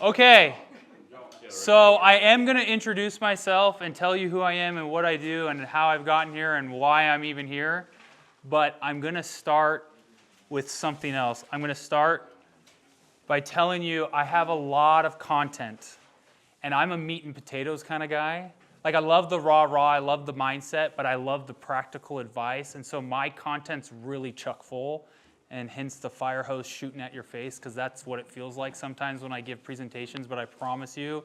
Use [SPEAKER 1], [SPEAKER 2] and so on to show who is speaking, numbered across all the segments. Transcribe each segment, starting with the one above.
[SPEAKER 1] Okay, so I am going to introduce myself and tell you who I am and what I do and how I've gotten here and why I'm even here. But I'm going to start with something else. I'm going to start by telling you I have a lot of content. And I'm a meat and potatoes kind of guy. Like, I love the raw, I love the mindset, but I love the practical advice. And so my content's really chock full, and hence the fire hose shooting at your face, because that's what it feels like sometimes when I give presentations. But I promise you,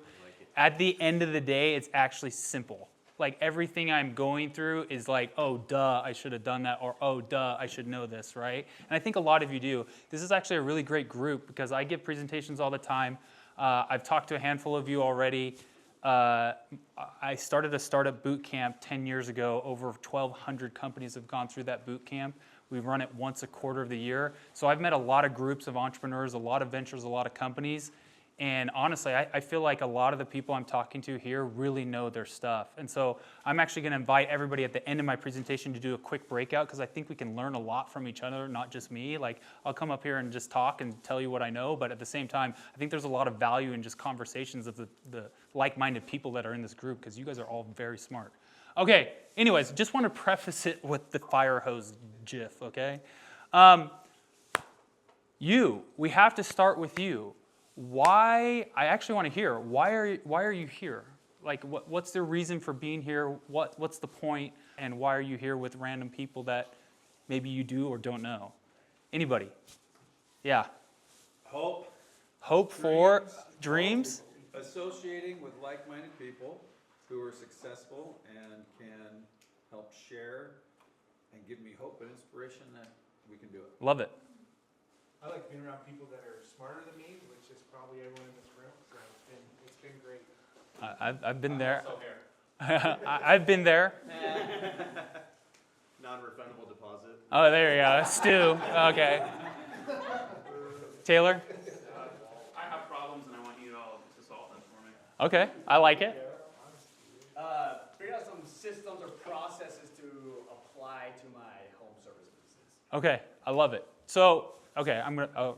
[SPEAKER 1] at the end of the day, it's actually simple. Like, everything I'm going through is like, oh, duh, I should have done that, or oh, duh, I should know this, right? And I think a lot of you do. This is actually a really great group, because I give presentations all the time. I've talked to a handful of you already. I started a startup boot camp 10 years ago. Over 1,200 companies have gone through that boot camp. We run it once a quarter of the year. So I've met a lot of groups of entrepreneurs, a lot of ventures, a lot of companies. And honestly, I feel like a lot of the people I'm talking to here really know their stuff. And so I'm actually going to invite everybody at the end of my presentation to do a quick breakout, because I think we can learn a lot from each other, not just me. Like, I'll come up here and just talk and tell you what I know, but at the same time, I think there's a lot of value in just conversations of the like-minded people that are in this group, because you guys are all very smart. Okay, anyways, just want to preface it with the fire hose gif, okay? We have to start with you. Why? I actually want to hear. Why are you here? Like, what's the reason for being here? What's the point? And why are you here with random people that maybe you do or don't know? Anybody? Yeah.
[SPEAKER 2] Hope.
[SPEAKER 1] Hope for dreams.
[SPEAKER 2] Associating with like-minded people who are successful and can help share and give me hope and inspiration that we can do it.
[SPEAKER 1] Love it.
[SPEAKER 3] I like being around people that are smarter than me, which is probably everyone in this room. So it's been great.
[SPEAKER 1] I've been there.
[SPEAKER 2] Also here.
[SPEAKER 1] I've been there.
[SPEAKER 2] Non-refundable deposit.
[SPEAKER 1] Oh, there you go. Stu. Okay. Taylor?
[SPEAKER 4] I have problems and I want you all to solve them for me.
[SPEAKER 1] Okay. I like it.
[SPEAKER 5] Figure out some systems or processes to apply to my home service business.
[SPEAKER 1] Okay. I love it. So, okay,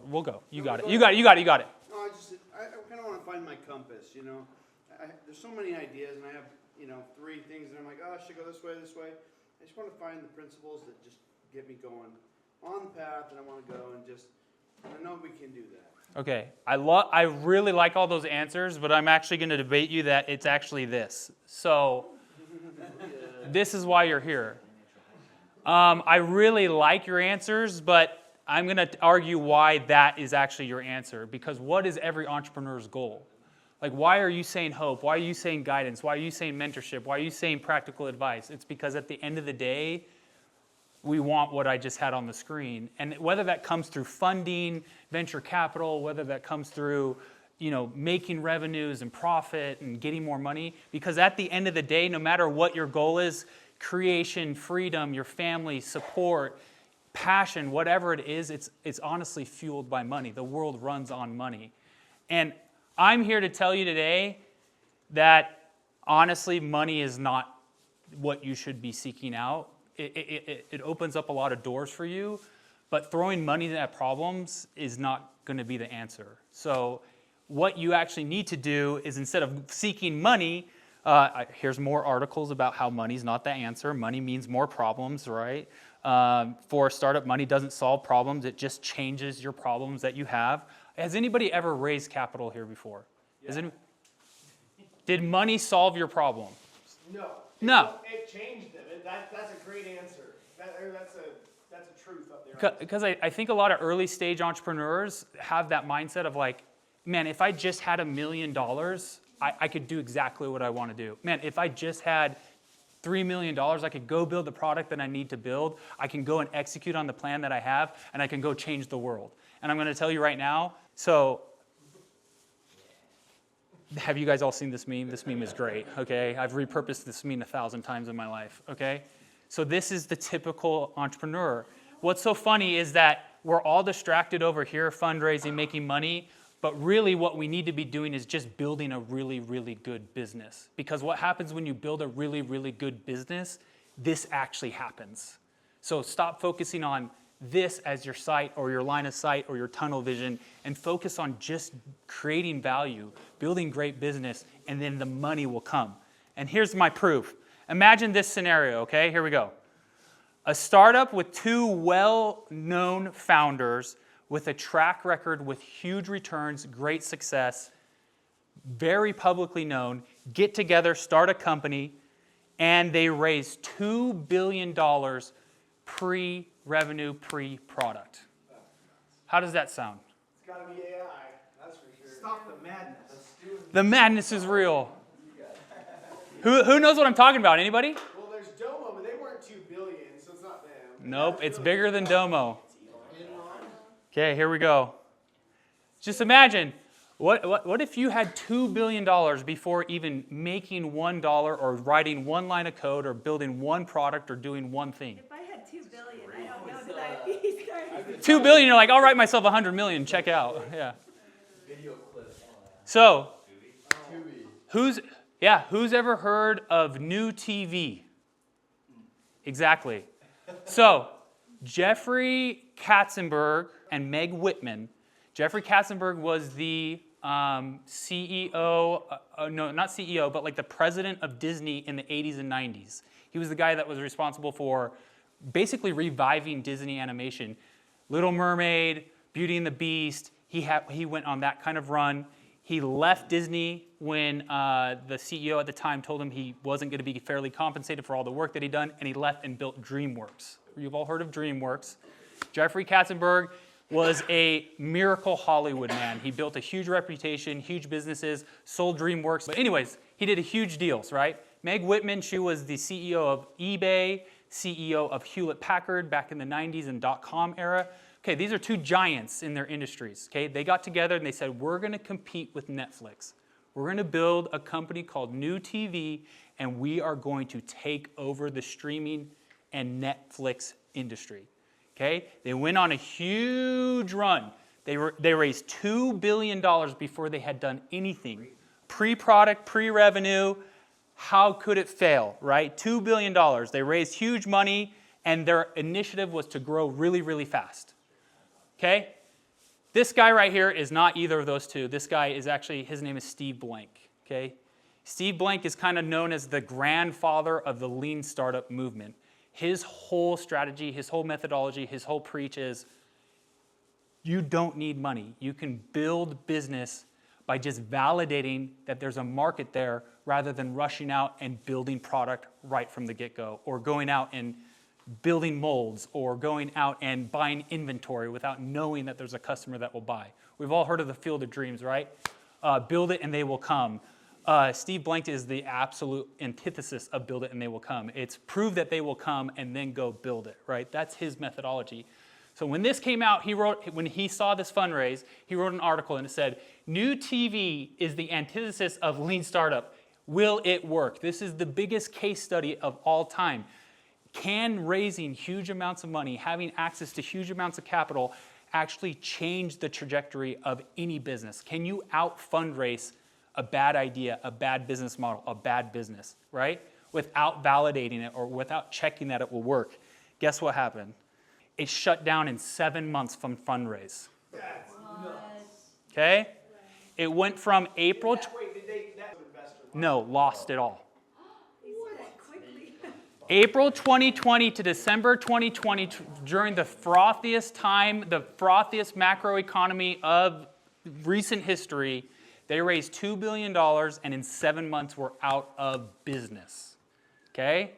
[SPEAKER 1] we'll go. You got it. You got it.
[SPEAKER 6] No, I kind of want to find my compass, you know. There's so many ideas, and I have, 3 things, and I'm like, oh, I should go this way. I just want to find the principles that just get me going on the path that I want to go, and I know we can do that.
[SPEAKER 1] Okay. I really like all those answers, but I'm actually going to debate you that it's actually this. So, this is why you're here. I really like your answers, but I'm going to argue why that is actually your answer. Because what is every entrepreneur's goal? Like, why are you saying hope? Why are you saying guidance? Why are you saying mentorship? Why are you saying practical advice? It's because at the end of the day, we want what I just had on the screen. And whether that comes through funding, venture capital, whether that comes through, making revenues and profit and getting more money. Because at the end of the day, no matter what your goal is, creation, freedom, your family, support, passion, whatever it is, it's honestly fueled by money. The world runs on money. And I'm here to tell you today that honestly, money is not what you should be seeking out. It opens up a lot of doors for you, but throwing money at problems is not going to be the answer. So what you actually need to do is, instead of seeking money, here's more articles about how money's not the answer. Money means more problems, right? For a startup, money doesn't solve problems. It just changes your problems that you have. Has anybody ever raised capital here before? Yeah. Did money solve your problem? No.
[SPEAKER 3] It changed them. That's a great answer. That's a truth up there.
[SPEAKER 1] Because I think a lot of early stage entrepreneurs have that mindset of like, man, if I just had $1 million, I could do exactly what I want to do. Man, if I just had $3 million, I could go build the product that I need to build. I can go and execute on the plan that I have, and I can go change the world. And I'm going to tell you right now, so have you guys all seen this meme? This meme is great, okay? I've repurposed this meme 1,000 times in my life, okay? So this is the typical entrepreneur. What's so funny is that we're all distracted over here, fundraising, making money, but really what we need to be doing is just building a really, really good business. Because what happens when you build a really, really good business, this actually happens. So stop focusing on this as your sight or your line of sight or your tunnel vision and focus on just creating value, building great business, and then the money will come. And here's my proof. Imagine this scenario, okay? Here we go. A startup with two well-known founders with a track record with huge returns, great success, very publicly known, get together, start a company, and they raise $2 billion pre-revenue, pre-product. How does that sound?
[SPEAKER 3] It's gotta be AI, that's for sure. Stop the madness.
[SPEAKER 1] The madness is real. Who knows what I'm talking about? Anybody?
[SPEAKER 3] Well, there's Domo, but they weren't 2 billion, so it's not them.
[SPEAKER 1] Nope, it's bigger than Domo. Okay, here we go. Just imagine, what if you had $2 billion before even making $1 or writing one line of code or building one product or doing one thing?
[SPEAKER 7] If I had 2 billion, I don't know that I'd be starting.
[SPEAKER 1] 2 billion, you're like, I'll write myself 100 million, check out. Yeah. So, who's ever heard of new TV? Exactly. So, Jeffrey Katzenberg and Meg Whitman. Jeffrey Katzenberg was the CEO, no, not CEO, but like the president of Disney in the 80s and 90s. He was the guy that was responsible for basically reviving Disney animation. Little Mermaid, Beauty and the Beast, he went on that kind of run. He left Disney when the CEO at the time told him he wasn't going to be fairly compensated for all the work that he'd done, and he left and built DreamWorks. You've all heard of DreamWorks. Jeffrey Katzenberg was a miracle Hollywood man. He built a huge reputation, huge businesses, sold DreamWorks. But anyways, he did huge deals, right? Meg Whitman, she was the CEO of eBay, CEO of Hewlett-Packard back in the 90s and dot-com era. Okay, these are two giants in their industries, okay? They got together and they said, we're going to compete with Netflix. We're going to build a company called New TV, and we are going to take over the streaming and Netflix industry, okay? They went on a huge run. They raised $2 billion before they had done anything. Pre-product, pre-revenue, how could it fail, right? $2 billion. They raised huge money, and their initiative was to grow really, really fast. Okay? This guy right here is not either of those two. This guy is actually, his name is Steve Blank. Okay? Steve Blank is kind of known as the grandfather of the lean startup movement. His whole strategy, his whole methodology, his whole preach is you don't need money. You can build business by just validating that there's a market there rather than rushing out and building product right from the get-go or going out and building molds or going out and buying inventory without knowing that there's a customer that will buy. We've all heard of the field of dreams, right? Build it and they will come. Steve Blank is the absolute antithesis of build it and they will come. It's prove that they will come and then go build it, right? That's his methodology. So when this came out, when he saw this fundraise, he wrote an article and it said, New TV is the antithesis of lean startup. Will it work? This is the biggest case study of all time. Can raising huge amounts of money, having access to huge amounts of capital, actually change the trajectory of any business? Can you out-fundraise a bad idea, a bad business model, a bad business, right? Without validating it or without checking that it will work. Guess what happened? It shut down in 7 months from fundraise. Okay? It went from April... No, lost it all. April 2020 to December 2020, during the frothiest time, the frothiest macroeconomy of recent history, they raised $2 billion and in 7 months were out of business. Okay?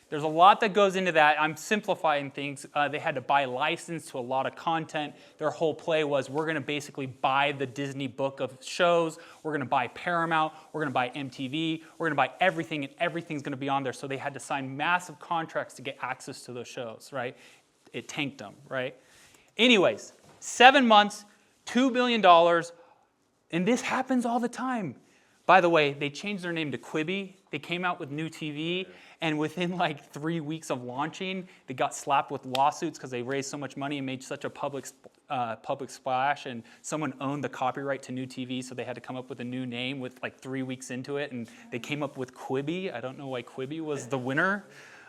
[SPEAKER 1] There's a lot that goes into that. I'm simplifying things. They had to buy license to a lot of content. Their whole play was, we're going to basically buy the Disney book of shows. We're going to buy Paramount. We're going to buy MTV. We're going to buy everything, and everything's going to be on there. So they had to sign massive contracts to get access to those shows, right? It tanked them, right? Anyways, 7 months, $2 billion, and this happens all the time. By the way, they changed their name to Quibi. They came out with New TV, and within like 3 weeks of launching, they got slapped with lawsuits because they raised so much money and made such a public splash, and someone owned the copyright to New TV, so they had to come up with a new name with like 3 weeks into it, and they came up with Quibi. I don't know why Quibi was the winner.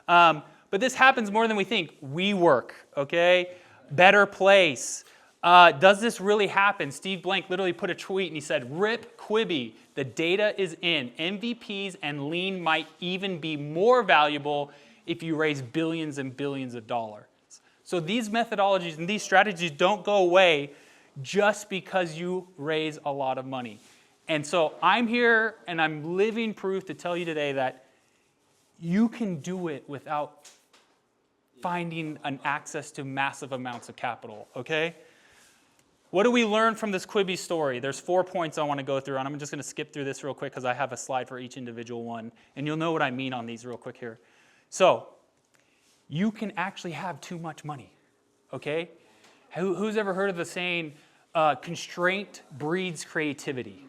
[SPEAKER 1] But this happens more than we think. WeWork, okay? Better Place. Does this really happen? Steve Blank literally put a tweet and he said, "Rip Quibi, the data is in. MVPs and lean might even be more valuable if you raise billions and billions of dollars." So these methodologies and these strategies don't go away just because you raise a lot of money. And so I'm here and I'm living proof to tell you today that you can do it without finding an access to massive amounts of capital, okay? What do we learn from this Quibi story? There's 4 points I want to go through, and I'm just going to skip through this real quick because I have a slide for each individual one, and you'll know what I mean on these real quick here. So, you can actually have too much money, okay? Who's ever heard of the saying, constraint breeds creativity?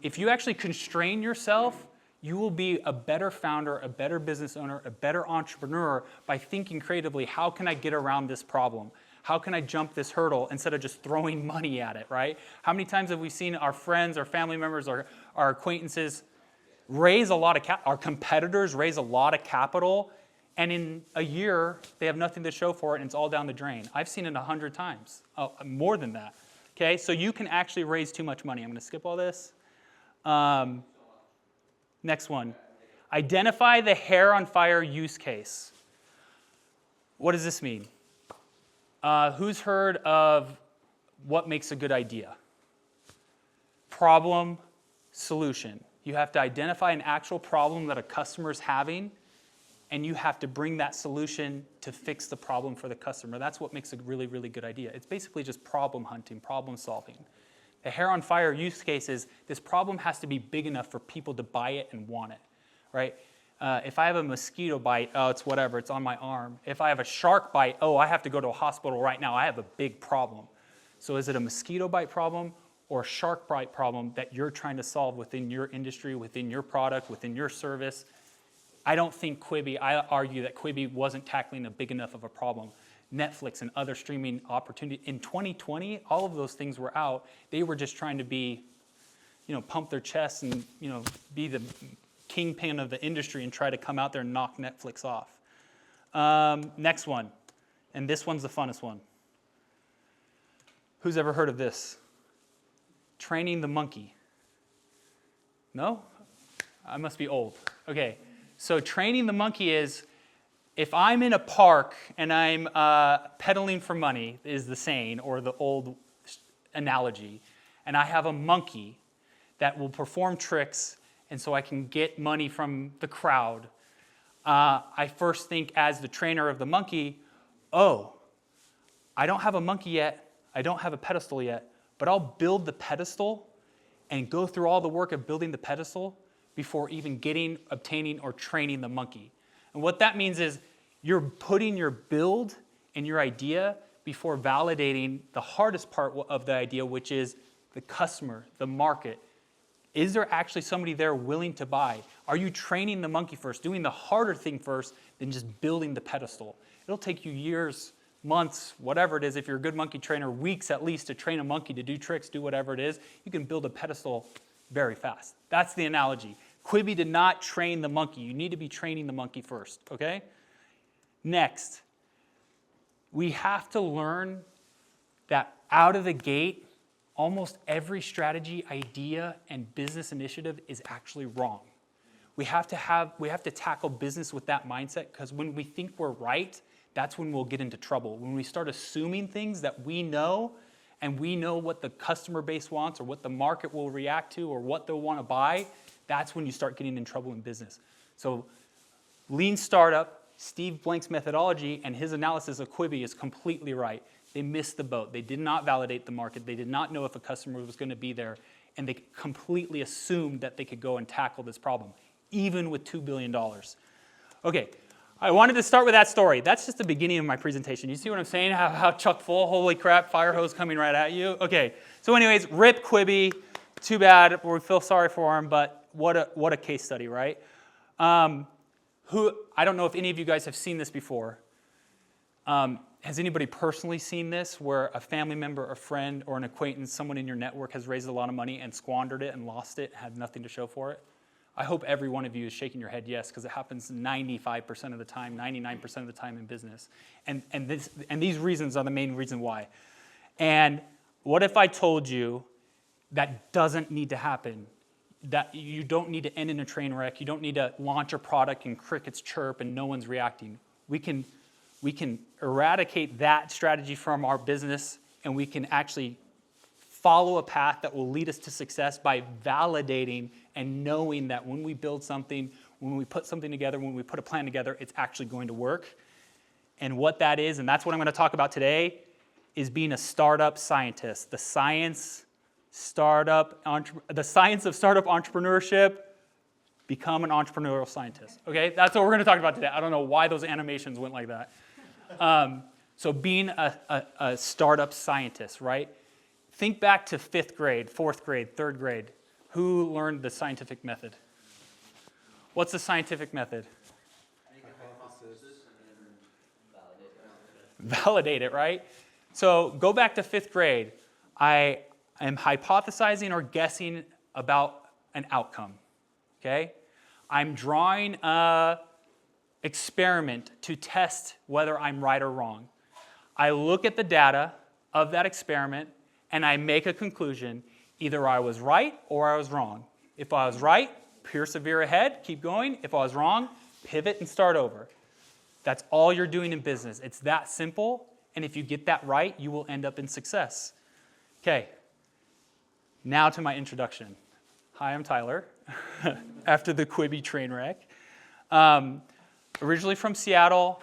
[SPEAKER 1] If you actually constrain yourself, you will be a better founder, a better business owner, a better entrepreneur by thinking creatively, how can I get around this problem? How can I jump this hurdle instead of just throwing money at it, right? How many times have we seen our friends, our family members, our acquaintances raise a lot of our competitors raise a lot of capital, and in a year, they have nothing to show for it, and it's all down the drain. I've seen it 100 times, more than that. Okay, so you can actually raise too much money. I'm going to skip all this. Next one. Identify the hair on fire use case. What does this mean? Who's heard of what makes a good idea? Problem, solution. You have to identify an actual problem that a customer is having, and you have to bring that solution to fix the problem for the customer. That's what makes a really, really good idea. It's basically just problem hunting, problem solving. The hair on fire use case is this problem has to be big enough for people to buy it and want it, right? If I have a mosquito bite, oh, it's whatever, it's on my arm. If I have a shark bite, oh, I have to go to a hospital right now. I have a big problem. So is it a mosquito bite problem or a shark bite problem that you're trying to solve within your industry, within your product, within your service? I don't think I argue that Quibi wasn't tackling a big enough of a problem. Netflix and other streaming opportunities. In 2020, all of those things were out. They were just trying to be, pump their chests and, be the kingpin of the industry and try to come out there and knock Netflix off. Next one, and this one's the funnest one. Who's ever heard of this? Training the monkey. No? I must be old. Okay, so training the monkey is, if I'm in a park and I'm pedaling for money, is the saying, or the old analogy, and I have a monkey that will perform tricks, and so I can get money from the crowd, I first think as the trainer of the monkey, oh, I don't have a monkey yet, I don't have a pedestal yet, but I'll build the pedestal and go through all the work of building the pedestal before even obtaining, or training the monkey. And what that means is you're putting your build and your idea before validating the hardest part of the idea, which is the customer, the market. Is there actually somebody there willing to buy? Are you training the monkey first, doing the harder thing first than just building the pedestal? It'll take you years, months, whatever it is. If you're a good monkey trainer, weeks at least to train a monkey to do tricks, do whatever it is. You can build a pedestal very fast. That's the analogy. Quibi did not train the monkey. You need to be training the monkey first, okay? Next, we have to learn that out of the gate, almost every strategy, idea, and business initiative is actually wrong. We have to tackle business with that mindset, because when we think we're right, that's when we'll get into trouble. When we start assuming things that we know, and we know what the customer base wants, or what the market will react to, or what they'll want to buy, that's when you start getting in trouble in business. So lean startup, Steve Blank's methodology and his analysis of Quibi is completely right. They missed the boat. They did not validate the market. They did not know if a customer was going to be there, and they completely assumed that they could go and tackle this problem, even with $2 billion. Okay, I wanted to start with that story. That's just the beginning of my presentation. You see what I'm saying? How chock full, holy crap, fire hose coming right at you. Okay, so anyways, rip Quibi. Too bad, we feel sorry for him, but what a case study, right? I don't know if any of you guys have seen this before. Has anybody personally seen this, where a family member, a friend, or an acquaintance, someone in your network has raised a lot of money and squandered it and lost it, had nothing to show for it? I hope every one of you is shaking your head yes, because it happens 95% of the time, 99% of the time in business. And these reasons are the main reason why. And what if I told you that doesn't need to happen? That you don't need to end in a train wreck. You don't need to launch a product and crickets chirp and no one's reacting. We can eradicate that strategy from our business, and we can actually follow a path that will lead us to success by validating and knowing that when we build something, when we put something together, when we put a plan together, it's actually going to work. And what that is, and that's what I'm going to talk about today, is being a startup scientist. The science of startup entrepreneurship. Become an entrepreneurial scientist. Okay, that's what we're going to talk about today. I don't know why those animations went like that. So being a startup scientist, right? Think back to 5th grade, 4th grade, 3rd grade. Who learned the scientific method? What's the scientific method? Validate it, right? So go back to 5th grade. I am hypothesizing or guessing about an outcome. Okay? I'm drawing an experiment to test whether I'm right or wrong. I look at the data of that experiment and I make a conclusion. Either I was right or I was wrong. If I was right, persevere ahead, keep going. If I was wrong, pivot and start over. That's all you're doing in business. It's that simple, and if you get that right, you will end up in success. Okay, now to my introduction. Hi, I'm Tyler, after the Quibi train wreck. Originally from Seattle.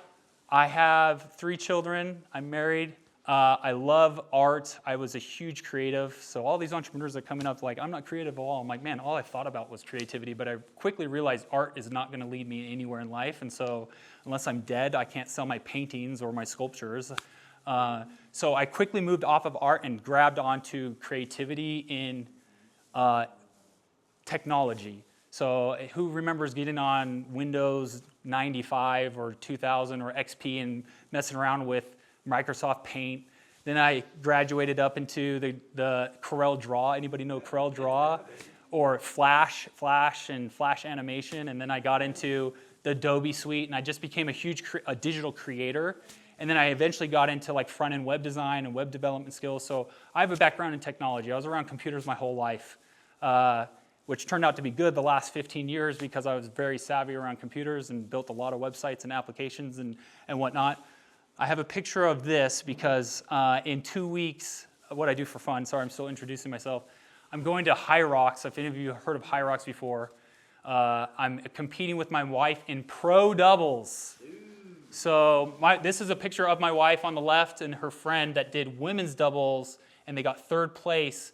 [SPEAKER 1] I have 3 children. I'm married. I love art. I was a huge creative. So all these entrepreneurs are coming up like, I'm not creative at all. I'm like, man, all I thought about was creativity. But I quickly realized art is not going to lead me anywhere in life. And so unless I'm dead, I can't sell my paintings or my sculptures. So I quickly moved off of art and grabbed onto creativity in technology. So who remembers getting on Windows 95 or 2000 or XP and messing around with Microsoft Paint? Then I graduated up into the Corel Draw. Anybody know Corel Draw? Or Flash and Flash animation. And then I got into the Adobe suite, and I just became a huge digital creator. And then I eventually got into like front-end web design and web development skills. So I have a background in technology. I was around computers my whole life, which turned out to be good the last 15 years because I was very savvy around computers and built a lot of websites and applications and whatnot. I have a picture of this because in 2 weeks, what I do for fun, sorry, I'm still introducing myself, I'm going to High Rocks. If any of you have heard of High Rocks before, I'm competing with my wife in pro doubles. So this is a picture of my wife on the left and her friend that did women's doubles, and they got 3rd place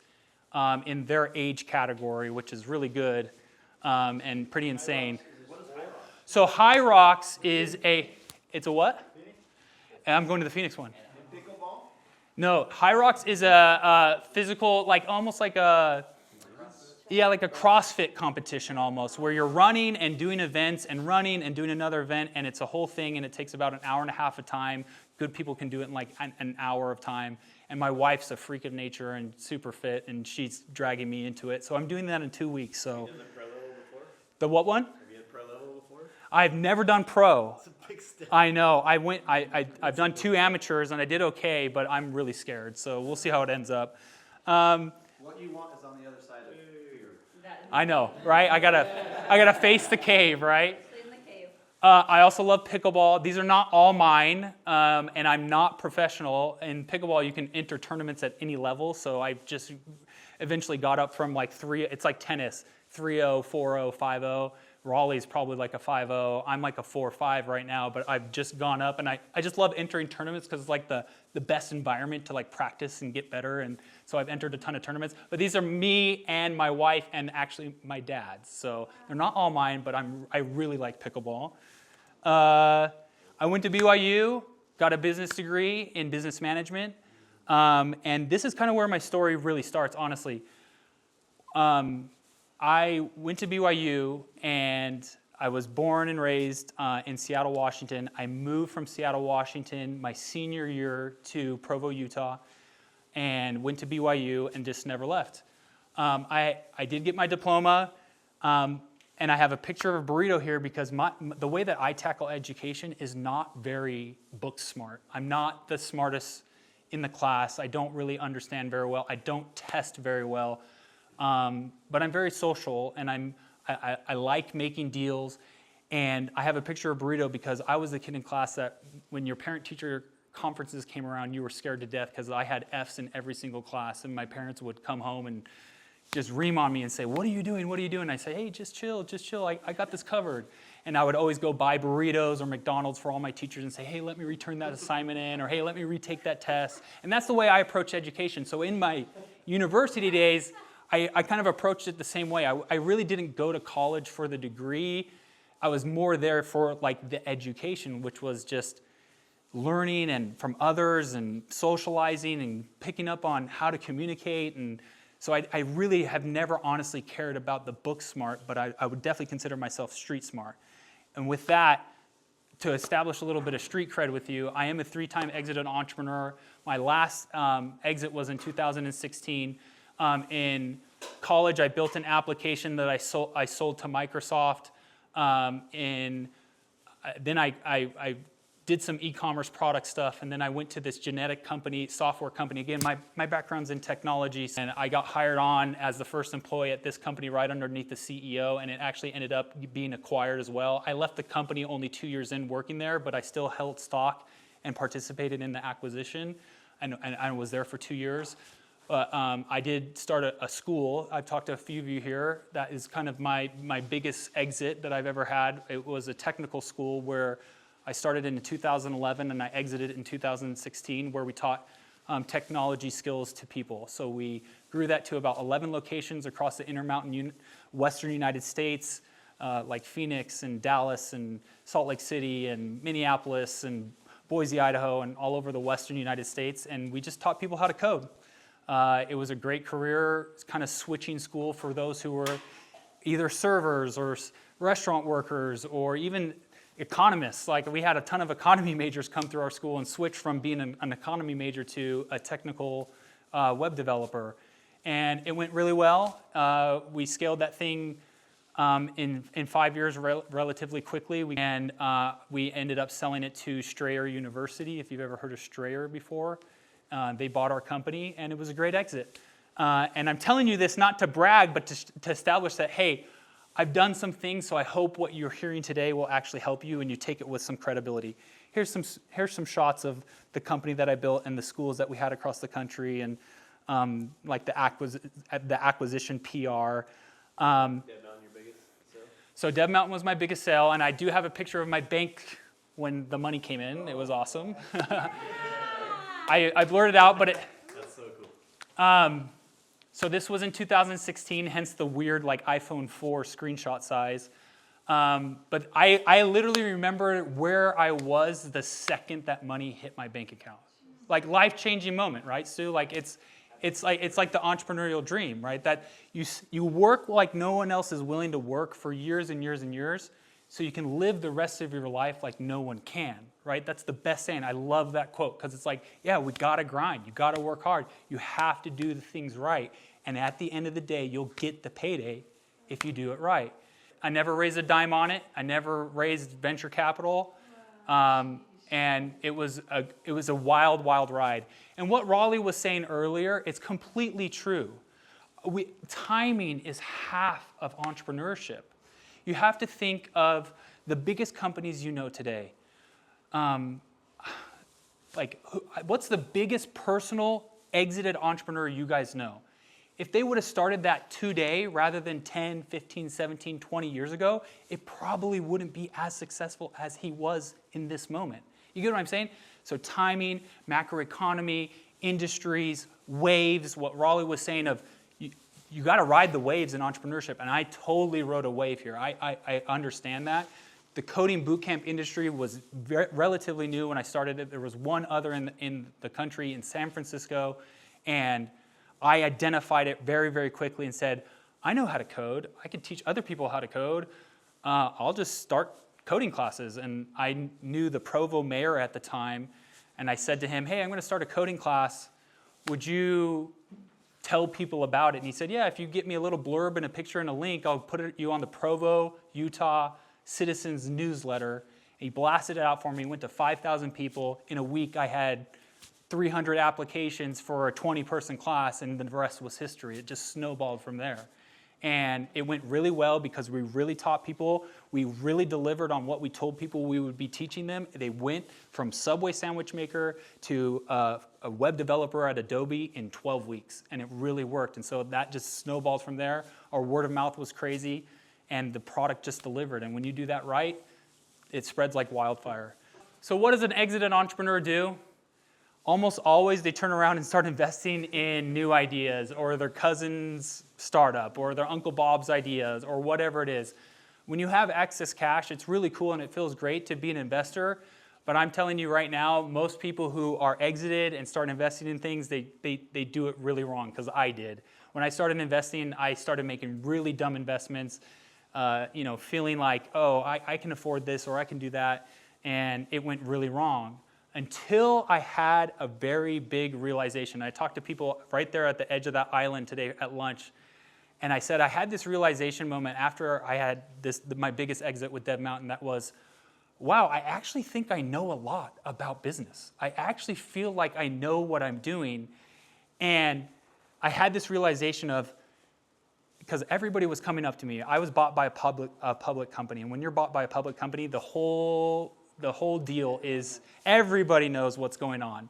[SPEAKER 1] in their age category, which is really good and pretty insane. So High Rocks is it's a what? I'm going to the Phoenix one.
[SPEAKER 6] Pickleball?
[SPEAKER 1] No, High Rocks is a physical, like almost like a CrossFit competition almost, where you're running and doing events and running and doing another event, and it's a whole thing, and it takes about an hour and a half of time. Good people can do it in like an hour of time. And my wife's a freak of nature and super fit, and she's dragging me into it. So I'm doing that in 2 weeks. So.
[SPEAKER 8] Have you done the pro level before?
[SPEAKER 1] The what one?
[SPEAKER 8] Have you had pro level before?
[SPEAKER 1] I've never done pro.
[SPEAKER 6] It's a big step.
[SPEAKER 1] I know. I've done 2 amateurs, and I did okay, but I'm really scared. So we'll see how it ends up.
[SPEAKER 2] What you want is on the other side of fear.
[SPEAKER 1] I know, right? I gotta face the cave, right?
[SPEAKER 7] Stay in the cave.
[SPEAKER 1] I also love pickleball. These are not all mine, and I'm not professional. In pickleball, you can enter tournaments at any level, so I just eventually got up from like 3, it's like tennis, 3-0, 4-0, 5-0. Raleigh's probably like a 5-0. I'm like a 4-5 right now, but I've just gone up, and I just love entering tournaments because it's like the best environment to like practice and get better, and so I've entered a ton of tournaments. But these are me and my wife and actually my dad's, so they're not all mine, but I really like pickleball. I went to BYU, got a business degree in business management, and this is kind of where my story really starts, honestly. I went to BYU, and I was born and raised in Seattle, Washington. I moved from Seattle, Washington my senior year to Provo, Utah, and went to BYU and just never left. I did get my diploma. And I have a picture of a burrito here because the way that I tackle education is not very book smart. I'm not the smartest in the class. I don't really understand very well. I don't test very well. But I'm very social, and I like making deals. And I have a picture of burrito because I was the kid in class that when your parent-teacher conferences came around, you were scared to death because I had Fs in every single class, and my parents would come home and just ream on me and say, what are you doing? What are you doing? And I say, hey, just chill. I got this covered. And I would always go buy burritos or McDonald's for all my teachers and say, hey, let me return that assignment in, or hey, let me retake that test. And that's the way I approach education. So in my university days, I kind of approached it the same way. I really didn't go to college for the degree. I was more there for like the education, which was just learning and from others and socializing and picking up on how to communicate. And so I really have never honestly cared about the book smart, but I would definitely consider myself street smart. And with that, to establish a little bit of street cred with you, I am a 3-time exited entrepreneur. My last exit was in 2016. In college, I built an application that I sold to Microsoft. Then I did some e-commerce product stuff, and then I went to this genetic company, software company. Again, my background's in technology, and I got hired on as the first employee at this company right underneath the CEO, and it actually ended up being acquired as well. I left the company only 2 years in working there, but I still held stock and participated in the acquisition, and I was there for 2 years. But I did start a school. I've talked to a few of you here. That is kind of my biggest exit that I've ever had. It was a technical school where I started in 2011 and I exited in 2016, where we taught technology skills to people. So we grew that to about 11 locations across the Intermountain Western United States, like Phoenix and Dallas and Salt Lake City and Minneapolis and Boise, Idaho, and all over the Western United States. And we just taught people how to code. It was a great career, kind of switching school for those who were either servers or restaurant workers or even economists. Like we had a ton of economy majors come through our school and switch from being an economy major to a technical web developer. And it went really well. We scaled that thing in 5 years relatively quickly. And we ended up selling it to Strayer University, if you've ever heard of Strayer before. They bought our company, and it was a great exit. And I'm telling you this not to brag, but to establish that, hey, I've done some things, so I hope what you're hearing today will actually help you, and you take it with some credibility. Here's some shots of the company that I built and the schools that we had across the country, and like the acquisition PR.
[SPEAKER 8] Dead Mountain, your biggest sale?
[SPEAKER 1] So Dead Mountain was my biggest sale, and I do have a picture of my bank when the money came in. It was awesome. I blurred it out, but
[SPEAKER 8] That's so cool.
[SPEAKER 1] So this was in 2016, hence the weird like iPhone 4 screenshot size. But I literally remember where I was the second that money hit my bank account. Like life-changing moment, right, Sue? Like it's like the entrepreneurial dream, right? That you work like no one else is willing to work for years and years and years, so you can live the rest of your life like no one can, right? That's the best saying. I love that quote because it's like, yeah, we got to grind. You got to work hard. You have to do the things right. And at the end of the day, you'll get the payday if you do it right. I never raised a dime on it. I never raised venture capital. And it was a wild, wild ride. And what Raleigh was saying earlier, it's completely true. Timing is half of entrepreneurship. You have to think of the biggest companies you know today. What's the biggest personal exited entrepreneur you guys know? If they would have started that today rather than 10, 15, 17, 20 years ago, it probably wouldn't be as successful as he was in this moment. You get what I'm saying? So timing, macroeconomy, industries, waves, what Raleigh was saying of you got to ride the waves in entrepreneurship. And I totally rode a wave here. I understand that. The coding bootcamp industry was relatively new when I started it. There was one other in the country in San Francisco. And I identified it very, very quickly and said, I know how to code. I can teach other people how to code. I'll just start coding classes. And I knew the Provo mayor at the time. And I said to him, hey, I'm going to start a coding class. Would you tell people about it. And he said, yeah, if you get me a little blurb and a picture and a link, I'll put you on the Provo, Utah Citizens newsletter. And he blasted it out for me. Went to 5,000 people. In a week, I had 300 applications for a 20-person class, and the rest was history. It just snowballed from there. And it went really well because we really taught people. We really delivered on what we told people we would be teaching them. They went from Subway sandwich maker to a web developer at Adobe in 12 weeks, and it really worked. And so that just snowballed from there. Our word of mouth was crazy, and the product just delivered. And when you do that right, it spreads like wildfire. So what does an exited entrepreneur do? Almost always they turn around and start investing in new ideas or their cousin's startup or their Uncle Bob's ideas or whatever it is. When you have excess cash, it's really cool and it feels great to be an investor. But I'm telling you right now, most people who are exited and start investing in things, they do it really wrong, because I did. When I started investing, I started making really dumb investments, feeling like, oh, I can afford this or I can do that, and it went really wrong. Until I had a very big realization. I talked to people right there at the edge of that island today at lunch, and I said I had this realization moment after I had my biggest exit with Dev Mountain. That was, wow, I actually think I know a lot about business. I actually feel like I know what I'm doing, and I had this realization of, because everybody was coming up to me. I was bought by a public company, and when you're bought by a public company, the whole deal is everybody knows what's going on.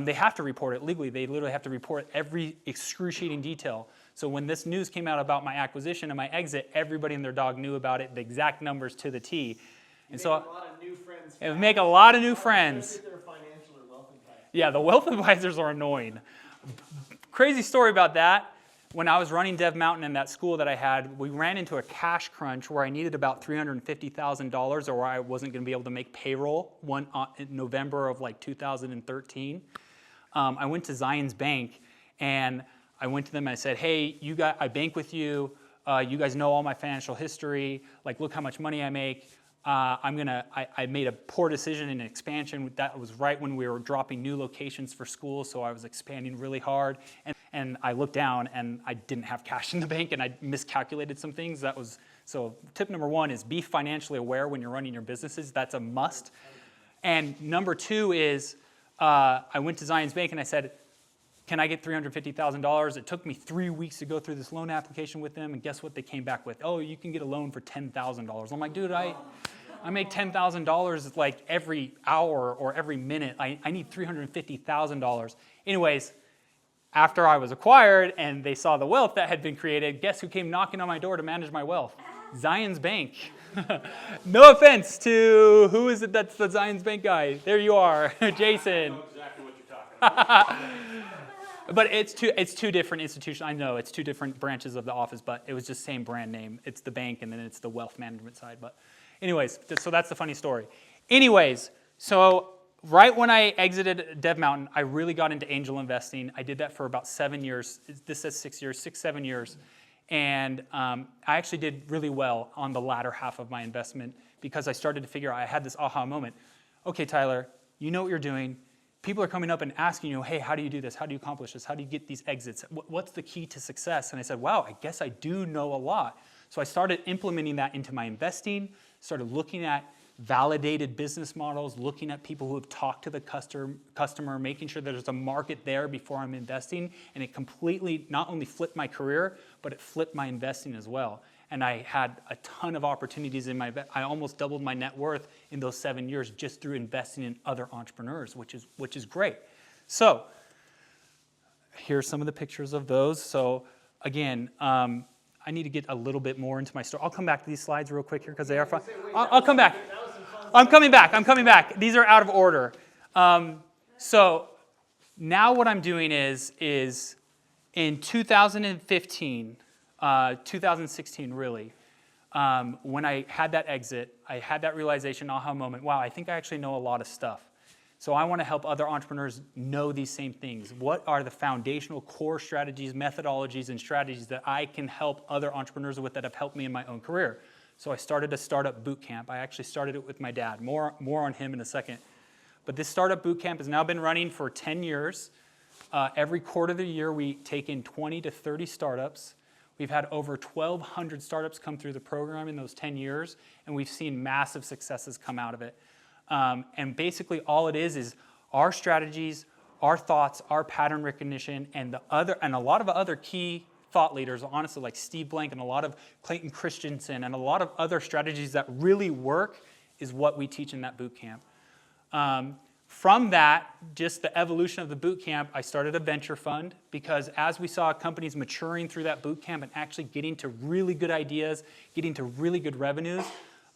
[SPEAKER 1] They have to report it legally. They literally have to report every excruciating detail. So when this news came out about my acquisition and my exit, everybody and their dog knew about it, the exact numbers to the T. And so
[SPEAKER 5] a lot of new friends.
[SPEAKER 1] it would make a lot of new friends.
[SPEAKER 5] Especially if they're financial or wealth advisors.
[SPEAKER 1] Yeah, the wealth advisors are annoying. Crazy story about that. When I was running Dev Mountain in that school that I had, we ran into a cash crunch where I needed about $350,000, or I wasn't going to be able to make payroll in November of like 2013. I went to Zions Bank, and I went to them and I said, hey, I bank with you. You guys know all my financial history. Like, look how much money I make. I made a poor decision in expansion. That was right when we were dropping new locations for schools, so I was expanding really hard. And I looked down and I didn't have cash in the bank, and I miscalculated some things. So tip number one is be financially aware when you're running your businesses. That's a must. And number two is I went to Zions Bank and I said, can I get $350,000? It took me 3 weeks to go through this loan application with them, and guess what they came back with? Oh, you can get a loan for $10,000. I'm like, dude, I make $10,000 like every hour or every minute. I need $350,000. Anyways, after I was acquired and they saw the wealth that had been created, guess who came knocking on my door to manage my wealth? Zions Bank. No offense to who is it that's the Zions Bank guy? There you are, Jason.
[SPEAKER 4] I know exactly what you're talking about.
[SPEAKER 1] But it's two different institutions. I know it's two different branches of the office, but it was just same brand name. It's the bank and then it's the wealth management side. But anyways, so that's the funny story. Anyways, so right when I exited Dev Mountain, I really got into angel investing. I did that for about 7 years. This says 6 years, 7 years. And I actually did really well on the latter half of my investment because I started to figure out, I had this aha moment. Okay, Tyler, you know what you're doing. People are coming up and asking you, hey, how do you do this? How do you accomplish this? How do you get these exits? What's the key to success? And I said, wow, I guess I do know a lot. So I started implementing that into my investing, started looking at validated business models, looking at people who have talked to the customer, making sure that there's a market there before I'm investing. And it completely not only flipped my career, but it flipped my investing as well. And I had a ton of opportunities I almost doubled my net worth in those 7 years just through investing in other entrepreneurs, which is great. So here's some of the pictures of those. So again, I need to get a little bit more into my story. I'll come back to these slides real quick here because they are fun. I'll come back. I'm coming back. These are out of order. So now what I'm doing is in 2015, 2016 really, when I had that exit, I had that realization, aha moment, wow, I think I actually know a lot of stuff. So I want to help other entrepreneurs know these same things. What are the foundational core strategies, methodologies, and strategies that I can help other entrepreneurs with that have helped me in my own career? So I started a startup boot camp. I actually started it with my dad. More on him in a second. But this startup boot camp has now been running for 10 years. Every quarter of the year, we take in 20 to 30 startups. We've had over 1,200 startups come through the program in those 10 years, and we've seen massive successes come out of it. And basically all it is our strategies, our thoughts, our pattern recognition, and a lot of other key thought leaders, honestly, like Steve Blank and a lot of Clayton Christensen and a lot of other strategies that really work is what we teach in that boot camp. From that, just the evolution of the boot camp, I started a venture fund because as we saw companies maturing through that boot camp and actually getting to really good ideas, getting to really good revenues,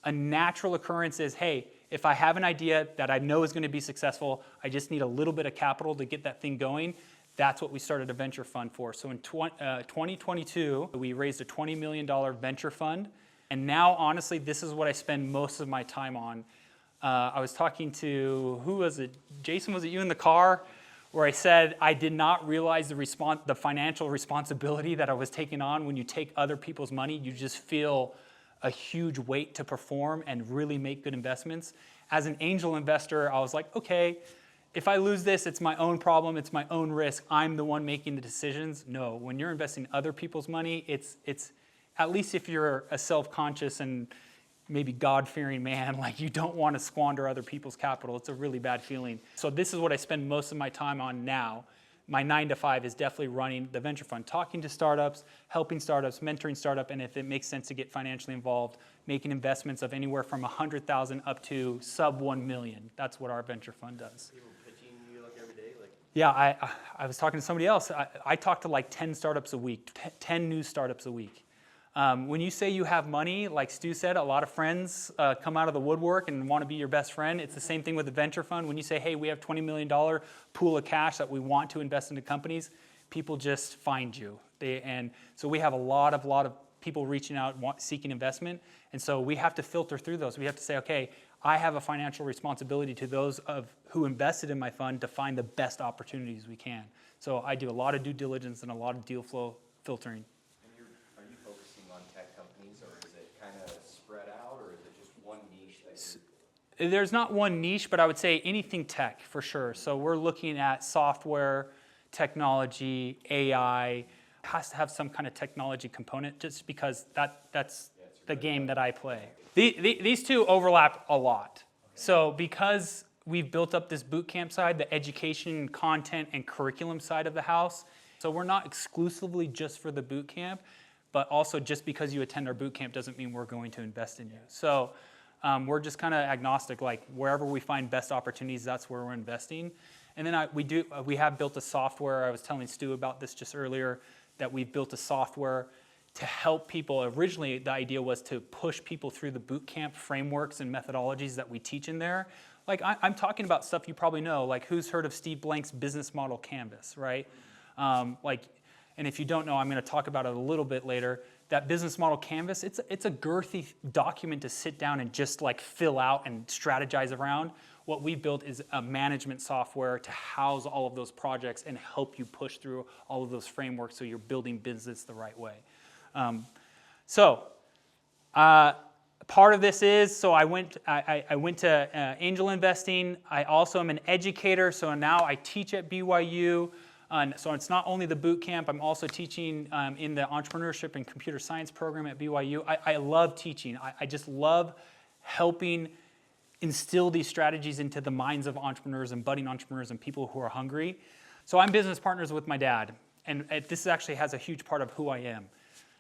[SPEAKER 1] a natural occurrence is, hey, if I have an idea that I know is going to be successful, I just need a little bit of capital to get that thing going. That's what we started a venture fund for. So in 2022, we raised a $20 million venture fund. And now, honestly, this is what I spend most of my time on. I was talking to, who was it? Jason, was it you in the car? Where I said I did not realize the financial responsibility that I was taking on. When you take other people's money, you just feel a huge weight to perform and really make good investments. As an angel investor, I was like, okay, if I lose this, it's my own problem, it's my own risk. I'm the one making the decisions. No, when you're investing other people's money, it's at least if you're a self-conscious and maybe God-fearing man, like you don't want to squander other people's capital. It's a really bad feeling. So this is what I spend most of my time on now. My 9 to 5 is definitely running the venture fund, talking to startups, helping startups, mentoring startup, and if it makes sense to get financially involved, making investments of anywhere from 100,000 up to sub 1 million. That's what our venture fund does.
[SPEAKER 8] People pitching you like every day? Like,
[SPEAKER 1] Yeah, I was talking to somebody else. I talk to like 10 startups a week, 10 new startups a week. When you say you have money, like Stu said, a lot of friends come out of the woodwork and want to be your best friend. It's the same thing with the venture fund. When you say, hey, we have $20 million pool of cash that we want to invest into companies, people just find you. And so we have a lot of people reaching out, seeking investment. And so we have to filter through those. We have to say, okay, I have a financial responsibility to those who invested in my fund to find the best opportunities we can. So I do a lot of due diligence and a lot of deal flow filtering. There's not one niche, but I would say anything tech for sure. So we're looking at software, technology, AI. It has to have some kind of technology component just because that's the game that I play. These two overlap a lot. So because we've built up this boot camp side, the education, content, and curriculum side of the house, so we're not exclusively just for the boot camp, but also just because you attend our boot camp doesn't mean we're going to invest in you. So we're just kind of agnostic, like wherever we find best opportunities, that's where we're investing. And then we have built a software. I was telling Stu about this just earlier, that we've built a software to help people. Originally, the idea was to push people through the boot camp frameworks and methodologies that we teach in there. Like I'm talking about stuff you probably know, like who's heard of Steve Blank's business model canvas, right? And if you don't know, I'm going to talk about it a little bit later. That business model canvas, it's a girthy document to sit down and just like fill out and strategize around. What we built is a management software to house all of those projects and help you push through all of those frameworks so you're building business the right way. Part of this is, so I went to angel investing. I also am an educator, so now I teach at BYU. So it's not only the boot camp, I'm also teaching in the entrepreneurship and computer science program at BYU. I love teaching. I just love helping instill these strategies into the minds of entrepreneurs and budding entrepreneurs and people who are hungry. So I'm business partners with my dad, and this actually has a huge part of who I am.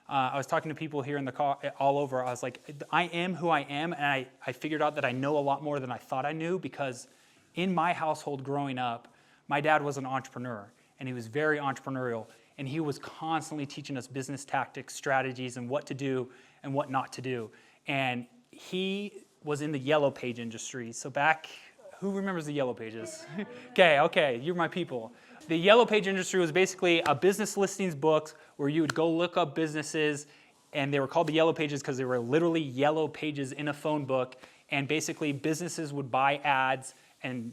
[SPEAKER 1] I was talking to people here in the car all over. I was like, I am who I am, and I figured out that I know a lot more than I thought I knew because in my household growing up, my dad was an entrepreneur. And he was very entrepreneurial, and he was constantly teaching us business tactics, strategies, and what to do and what not to do. And he was in the Yellow Page industry. So back, who remembers the Yellow Pages? Okay, you're my people. The Yellow Page industry was basically a business listings book where you would go look up businesses, and they were called the Yellow Pages because they were literally yellow pages in a phone book, and basically businesses would buy ads and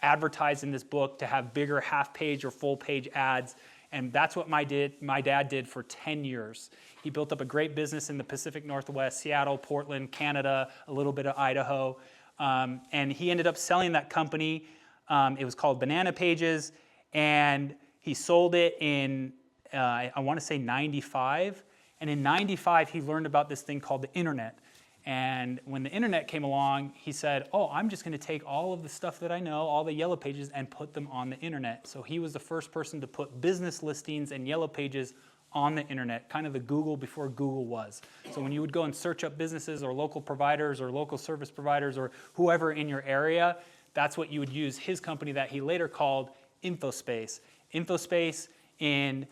[SPEAKER 1] advertised in this book to have bigger half-page or full-page ads, and that's what my dad did for 10 years. He built up a great business in the Pacific Northwest, Seattle, Portland, Canada, a little bit of Idaho, and he ended up selling that company. It was called Banana Pages, and He sold it in, I want to say 95. And in 95, he learned about this thing called the internet. And when the internet came along, he said, oh, I'm just going to take all of the stuff that I know, all the yellow pages, and put them on the internet. So he was the first person to put business listings and yellow pages on the internet, kind of the Google before Google was. So when you would go and search up businesses or local providers or local service providers or whoever in your area, that's what you would use. His company that he later called InfoSpace. InfoSpace in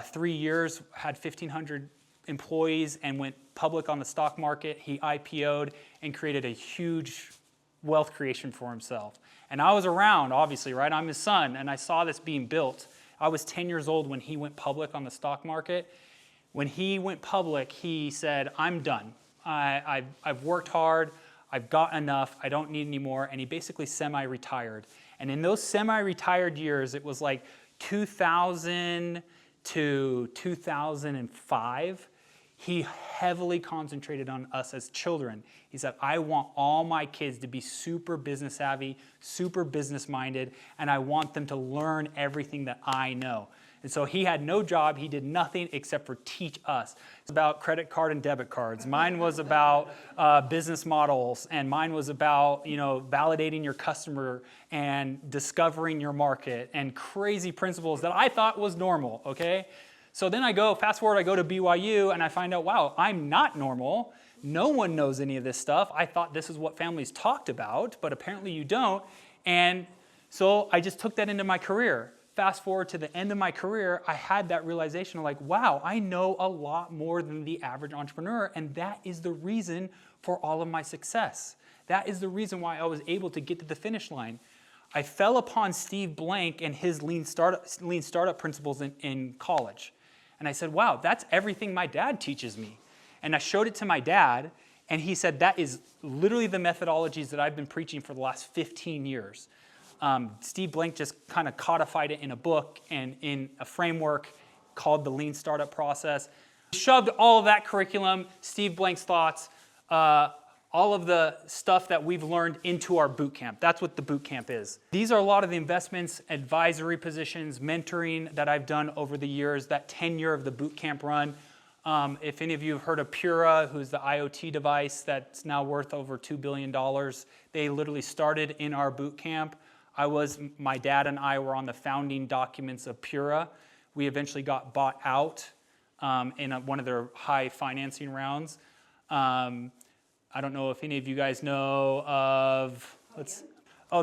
[SPEAKER 1] 3 years had 1,500 employees and went public on the stock market. He IPO'd and created a huge wealth creation for himself. And I was around, obviously, right? I'm his son, and I saw this being built. I was 10 years old when he went public on the stock market. When he went public, he said, I'm done. I've worked hard. I've got enough. I don't need any more. And he basically semi-retired. And in those semi-retired years, it was like 2000 to 2005, he heavily concentrated on us as children. He said, I want all my kids to be super business savvy, super business minded, and I want them to learn everything that I know. And so he had no job. He did nothing except for teach us. It's about credit card and debit cards. Mine was about business models, and mine was about validating your customer and discovering your market and crazy principles that I thought was normal, okay? So then fast forward, I go to BYU, and I find out, wow, I'm not normal. No one knows any of this stuff. I thought this is what families talked about, but apparently you don't. And so I just took that into my career. Fast forward to the end of my career, I had that realization of like, wow, I know a lot more than the average entrepreneur, and that is the reason for all of my success. That is the reason why I was able to get to the finish line. I fell upon Steve Blank and his lean startup principles in college. And I said, wow, that's everything my dad teaches me. And I showed it to my dad, and he said, that is literally the methodologies that I've been preaching for the last 15 years. Steve Blank just kind of codified it in a book and in a framework called the Lean Startup Process. Shoved all of that curriculum, Steve Blank's thoughts, all of the stuff that we've learned into our boot camp. That's what the boot camp is. These are a lot of the investments, advisory positions, mentoring that I've done over the years, that tenure of the boot camp run. If any of you have heard of Pura, who's the IoT device that's now worth over $2 billion, they literally started in our boot camp. My dad and I were on the founding documents of Pura. We eventually got bought out in one of their high financing rounds. I don't know if any of you guys know of,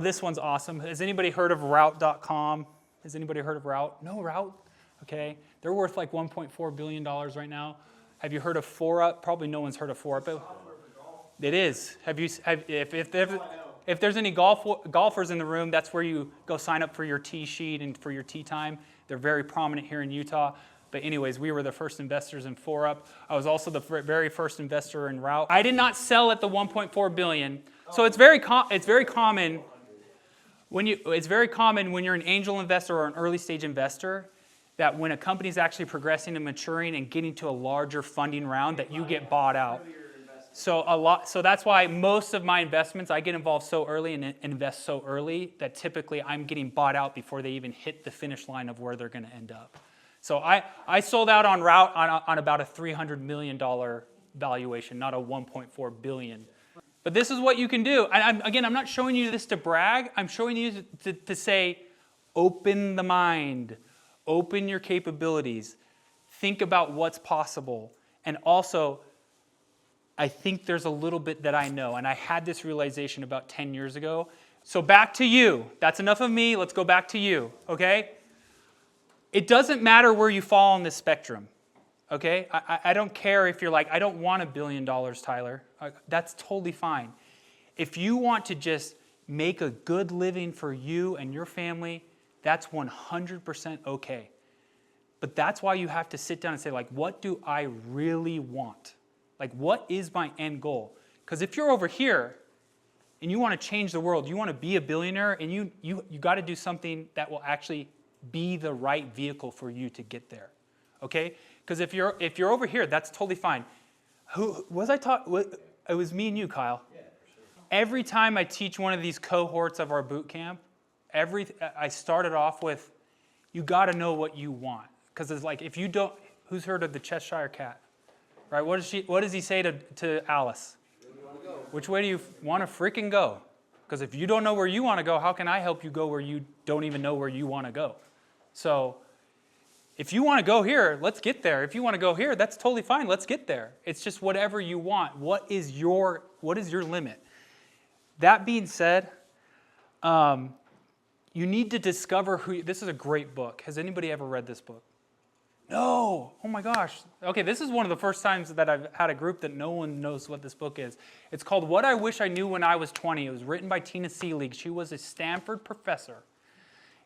[SPEAKER 1] this one's awesome. Has anybody heard of Route.com? Has anybody heard of Route? No, Route? Okay. They're worth like $1.4 billion right now. Have you heard of Forup? Probably no one's heard of Forup. It is. If there's any golfers in the room, that's where you go sign up for your tee sheet and for your tee time. They're very prominent here in Utah. But anyways, we were the first investors in Forup. I was also the very first investor in Route. I did not sell at the 1.4 billion. So it's very common when you're an angel investor or an early stage investor that when a company is actually progressing and maturing and getting to a larger funding round that you get bought out. So that's why most of my investments, I get involved so early and invest so early that typically I'm getting bought out before they even hit the finish line of where they're going to end up. So I sold out on Route on about a $300 million valuation, not a $1.4 billion. But this is what you can do. Again, I'm not showing you this to brag. I'm showing you to say, open the mind, open your capabilities, think about what's possible. And also, I think there's a little bit that I know. And I had this realization about 10 years ago. So back to you. That's enough of me. Let's go back to you, okay? It doesn't matter where you fall on this spectrum, okay? I don't care if you're like, I don't want $1 billion, Tyler. That's totally fine. If you want to just make a good living for you and your family, that's 100% okay. But that's why you have to sit down and say, like, what do I really want? Like, what is my end goal? Because if you're over here and you want to change the world, you want to be a billionaire, and you got to do something that will actually be the right vehicle for you to get there, okay? Because if you're over here, that's totally fine. Who was I talking? It was me and you, Kyle. Yeah, for sure. Every time I teach one of these cohorts of our boot camp, I started off with, you got to know what you want. Because it's like, if you don't, who's heard of the Cheshire Cat? Right? What does he say to Alice? Which way do you want to freaking go? Because if you don't know where you want to go, how can I help you go where you don't even know where you want to go? So if you want to go here, let's get there. If you want to go here, that's totally fine. Let's get there. It's just whatever you want. What is your limit? That being said, you need to discover who. This is a great book. Has anybody ever read this book? No. Oh my gosh. Okay, this is one of the first times that I've had a group that no one knows what this book is. It's called What I Wish I Knew When I Was 20. It was written by Tina Seelig. She was a Stanford professor.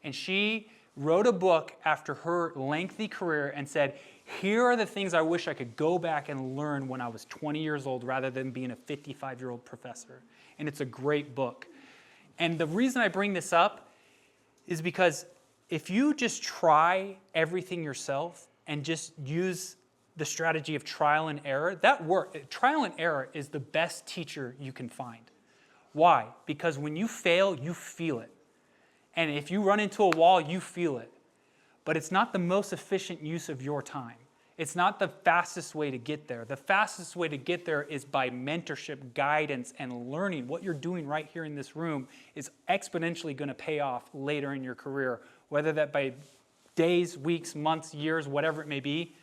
[SPEAKER 1] And she wrote a book after her lengthy career and said, here are the things I wish I could go back and learn when I was 20 years old rather than being a 55-year-old professor. And it's a great book. And the reason I bring this up is because if you just try everything yourself and just use the strategy of trial and error, that works. Trial and error is the best teacher you can find. Why? Because when you fail, you feel it. And if you run into a wall, you feel it. But it's not the most efficient use of your time. It's not the fastest way to get there. The fastest way to get there is by mentorship, guidance, and learning. What you're doing right here in this room is exponentially going to pay off later in your career, whether that by days, weeks, months, years, whatever it may be.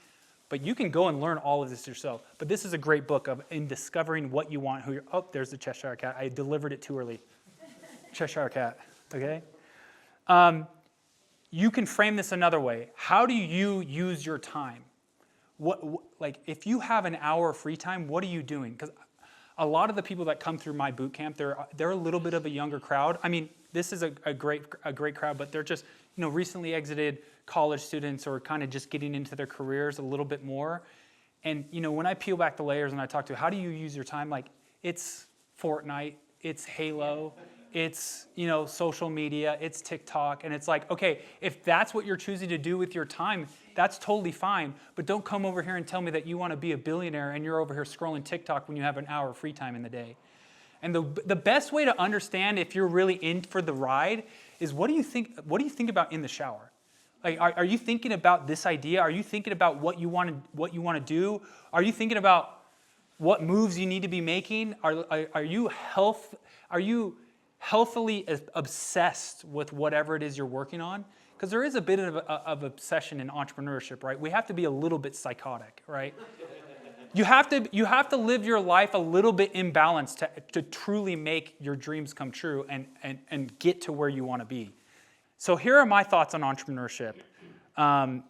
[SPEAKER 1] But you can go and learn all of this yourself. But this is a great book in discovering what you want. Oh, there's the Cheshire Cat. I delivered it too early. Cheshire Cat, okay? You can frame this another way. How do you use your time? Like, if you have an hour of free time, what are you doing? Because a lot of the people that come through my boot camp, they're a little bit of a younger crowd. I mean, this is a great crowd, but they're just recently exited college students or kind of just getting into their careers a little bit more. And when I peel back the layers and I talk to how do you use your time, like it's Fortnite, it's Halo, it's social media, it's TikTok, and it's like, okay, if that's what you're choosing to do with your time, that's totally fine. But don't come over here and tell me that you want to be a billionaire and you're over here scrolling TikTok when you have an hour of free time in the day. And the best way to understand if you're really in for the ride is what do you think about in the shower? Like, are you thinking about this idea? Are you thinking about what you want to do? Are you thinking about what moves you need to be making? Are you healthily obsessed with whatever it is you're working on? Because there is a bit of obsession in entrepreneurship, right? We have to be a little bit psychotic, right? You have to live your life a little bit imbalanced to truly make your dreams come true and get to where you want to be. So here are my thoughts on entrepreneurship.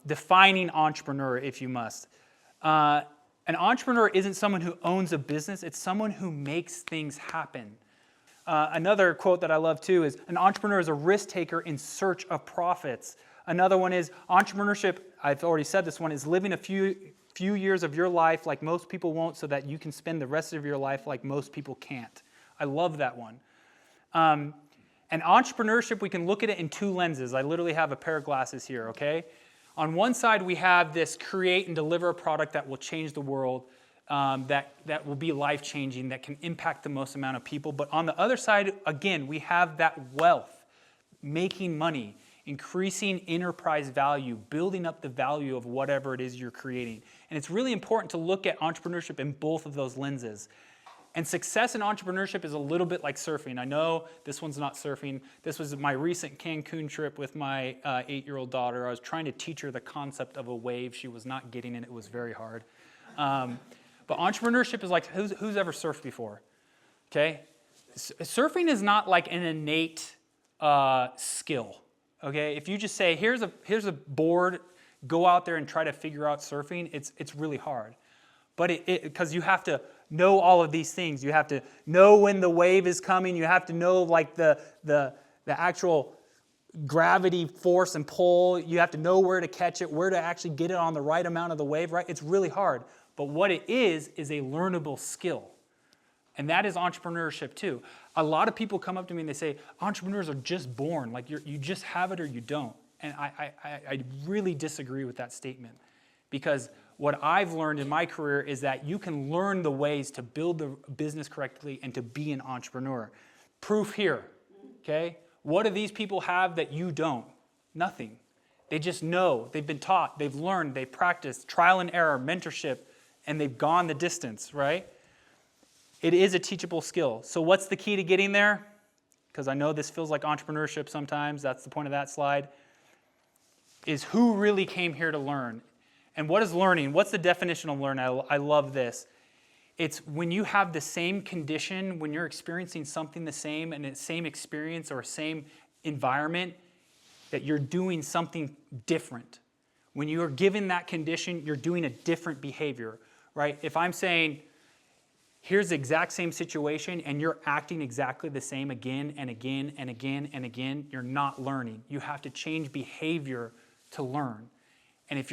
[SPEAKER 1] Defining entrepreneur, if you must. An entrepreneur isn't someone who owns a business. It's someone who makes things happen. Another quote that I love too is, an entrepreneur is a risk taker in search of profits. Another one is, entrepreneurship, I've already said this one, is living a few years of your life like most people won't so that you can spend the rest of your life like most people can't. I love that one. And entrepreneurship, we can look at it in two lenses. I literally have a pair of glasses here, okay? On one side, we have this create and deliver a product that will change the world, that will be life-changing, that can impact the most amount of people. But on the other side, again, we have that wealth, making money, increasing enterprise value, building up the value of whatever it is you're creating. And it's really important to look at entrepreneurship in both of those lenses. And success in entrepreneurship is a little bit like surfing. I know this one's not surfing. This was my recent Cancun trip with my 8-year-old daughter. I was trying to teach her the concept of a wave. She was not getting it. It was very hard. But entrepreneurship is like, who's ever surfed before? Okay? Surfing is not like an innate skill. Okay? If you just say, here's a board, go out there and try to figure out surfing, it's really hard. But because you have to know all of these things. You have to know when the wave is coming. You have to know like the actual gravity force and pull. You have to know where to catch it, where to actually get it on the right amount of the wave, right? It's really hard. But what it is a learnable skill. And that is entrepreneurship too. A lot of people come up to me and they say, entrepreneurs are just born. Like you just have it or you don't. And I really disagree with that statement. Because what I've learned in my career is that you can learn the ways to build the business correctly and to be an entrepreneur. Proof here, okay? What do these people have that you don't? Nothing. They just know. They've been taught. They've learned. They've practiced. Trial and error, mentorship, and they've gone the distance, right? It is a teachable skill. So what's the key to getting there? Because I know this feels like entrepreneurship sometimes. That's the point of that slide. Is who really came here to learn? And what is learning? What's the definition of learn? I love this. It's when you have the same condition, when you're experiencing something the same and the same experience or same environment, that you're doing something different. When you are given that condition, you're doing a different behavior, right? If I'm saying, here's the exact same situation and you're acting exactly the same again and again and again and again, you're not learning. You have to change behavior to learn. And if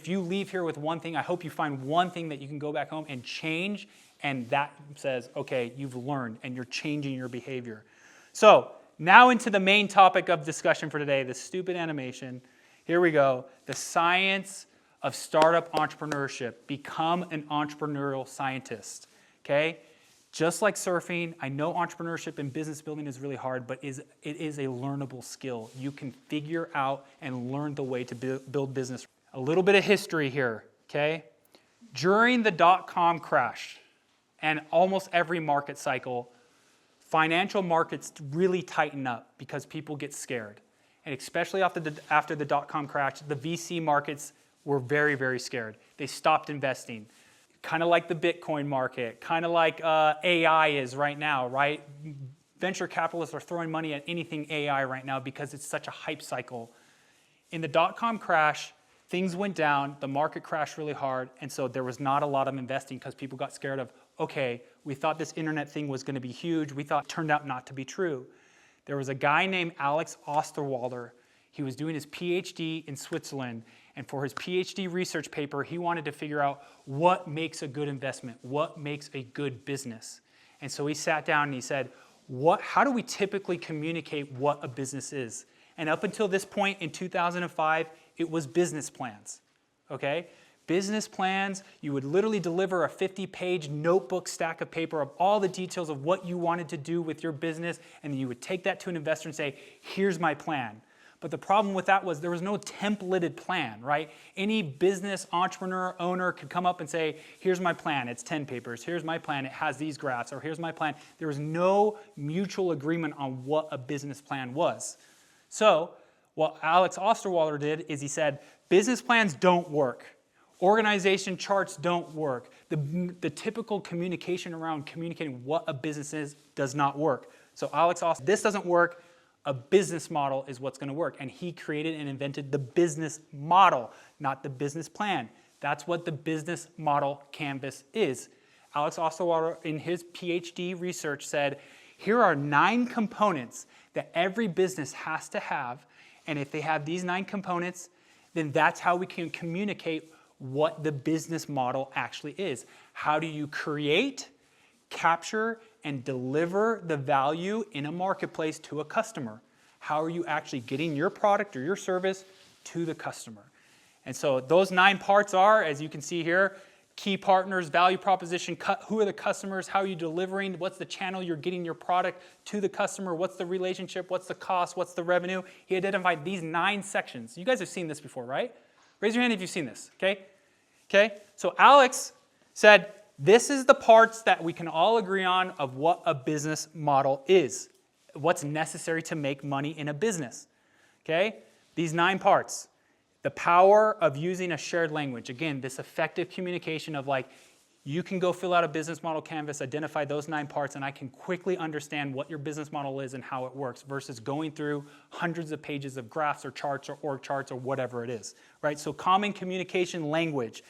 [SPEAKER 1] you leave here with one thing, I hope you find one thing that you can go back home and change, and that says, okay, you've learned and you're changing your behavior. So now into the main topic of discussion for today, the stupid animation. Here we go. The science of startup entrepreneurship. Become an entrepreneurial scientist. Okay? Just like surfing, I know entrepreneurship and business building is really hard, but it is a learnable skill. You can figure out and learn the way to build business. A little bit of history here, okay? During the dot-com crash and almost every market cycle, financial markets really tighten up because people get scared. And especially after the dot-com crash, the VC markets were very, very scared. They stopped investing. Kind of like the Bitcoin market, kind of like AI is right now, right? Venture capitalists are throwing money at anything AI right now because it's such a hype cycle. In the dot-com crash, things went down, the market crashed really hard, and so there was not a lot of investing because people got scared of, okay, we thought this internet thing was going to be huge. We thought it turned out not to be true. There was a guy named Alex Osterwalder. He was doing his PhD in Switzerland, and for his PhD research paper, he wanted to figure out what makes a good investment, what makes a good business. And so he sat down and he said, how do we typically communicate what a business is? And up until this point in 2005, it was business plans, okay? Business plans, you would literally deliver a 50-page notebook stack of paper of all the details of what you wanted to do with your business, and then you would take that to an investor and say, here's my plan. But the problem with that was there was no templated plan, right? Any business entrepreneur, owner could come up and say, here's my plan, it's 10 papers. Here's my plan, it has these graphs, or here's my plan. There was no mutual agreement on what a business plan was. So what Alex Osterwalder did is he said, business plans don't work. Organization charts don't work. The typical communication around communicating what a business is does not work. So Alex Osterwalder, this doesn't work. A business model is what's going to work. And he created and invented the business model, not the business plan. That's what the business model canvas is. Alex Osterwalder, in his PhD research, said, here are 9 components that every business has to have. And if they have these 9 components, then that's how we can communicate what the business model actually is. How do you create, capture, and deliver the value in a marketplace to a customer? How are you actually getting your product or your service to the customer? And so those 9 parts are, as you can see here, key partners, value proposition, who are the customers, how are you delivering, what's the channel you're getting your product to the customer, what's the relationship, what's the cost, what's the revenue. He identified these 9 sections. You guys have seen this before, right? Raise your hand if you've seen this, okay? Okay, so Alex said, this is the parts that we can all agree on of what a business model is, what's necessary to make money in a business, okay? These 9 parts. The power of using a shared language. Again, this effective communication of like, you can go fill out a business model canvas, identify those 9 parts, and I can quickly understand what your business model is and how it works versus going through hundreds of pages of graphs or charts or org charts or whatever it is, right? So common communication language.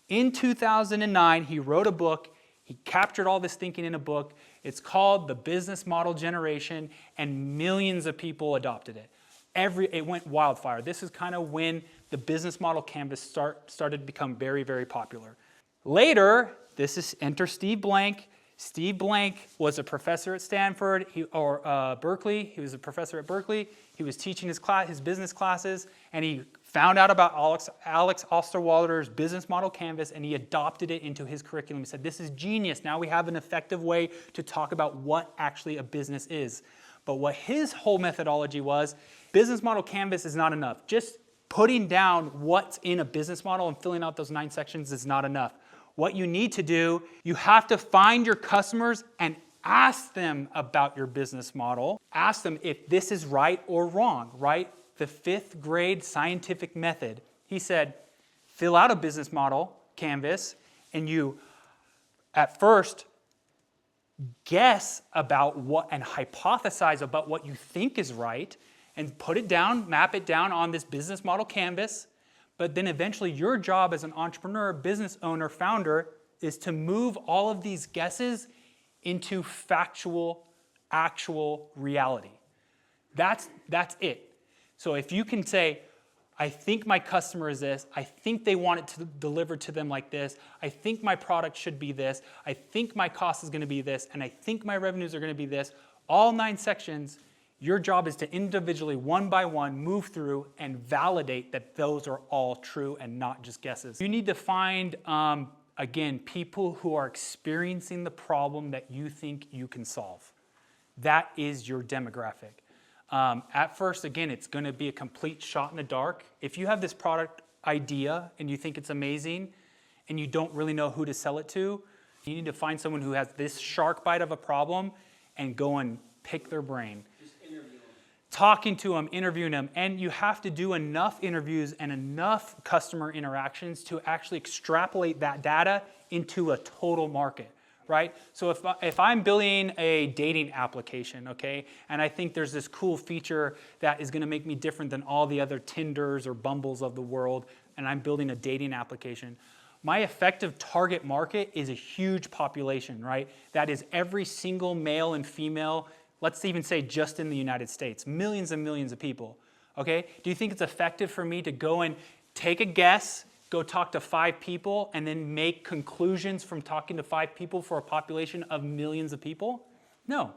[SPEAKER 1] In 2009, he wrote a book. He captured all this thinking in a book. It's called The Business Model Generation, and millions of people adopted it. It went wildfire. This is kind of when the business model canvas started to become very, very popular. Later, enter Steve Blank. Steve Blank was a professor at Stanford or Berkeley. He was a professor at Berkeley. He was teaching his business classes, and he found out about Alex Osterwalder's business model canvas, and he adopted it into his curriculum. He said, this is genius. Now we have an effective way to talk about what actually a business is. But what his whole methodology was, business model canvas is not enough. Just putting down what's in a business model and filling out those 9 sections is not enough. What you need to do, you have to find your customers and ask them about your business model. Ask them if this is right or wrong, right? The 5th grade scientific method. He said, fill out a business model canvas, and you, at first, guess about what and hypothesize about what you think is right, and put it down, map it down on this business model canvas. But then eventually your job as an entrepreneur, business owner, founder is to move all of these guesses into factual, actual reality. That's it. So if you can say, I think my customer is this, I think they want it to deliver to them like this, I think my product should be this, I think my cost is going to be this, and I think my revenues are going to be this, all 9 sections, your job is to individually, one by one, move through and validate that those are all true and not just guesses. You need to find, again, people who are experiencing the problem that you think you can solve. That is your demographic. At first, again, it's going to be a complete shot in the dark. If you have this product idea and you think it's amazing and you don't really know who to sell it to, you need to find someone who has this shark bite of a problem and go and pick their brain. Talking to them, interviewing them, and you have to do enough interviews and enough customer interactions to actually extrapolate that data into a total market, right? So if I'm building a dating application, okay, and I think there's this cool feature that is going to make me different than all the other Tinders or Bumbles of the world, and I'm building a dating application, my effective target market is a huge population, right? That is every single male and female. Let's even say just in the United States, millions and millions of people, okay? Do you think it's effective for me to go and take a guess, go talk to 5 people, and then make conclusions from talking to 5 people for a population of millions of people? No.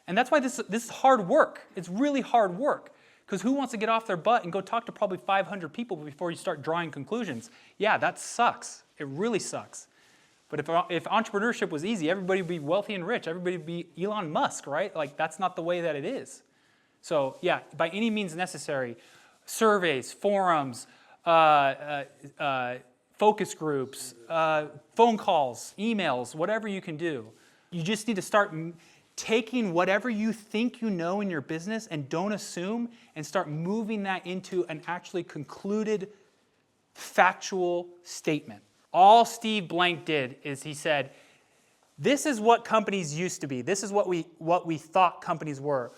[SPEAKER 1] And that's why this is hard work. It's really hard work. Because who wants to get off their butt and go talk to probably 500 people before you start drawing conclusions? Yeah, that sucks. It really sucks. But if entrepreneurship was easy, everybody would be wealthy and rich. Everybody would be Elon Musk, right? Like, that's not the way that it is. So, yeah, by any means necessary, surveys, forums, focus groups, phone calls, emails, whatever you can do. You just need to start taking whatever you think you know in your business and don't assume, and start moving that into an actually concluded, factual statement. All Steve Blank did is he said, this is what companies used to be. This is what we thought companies were.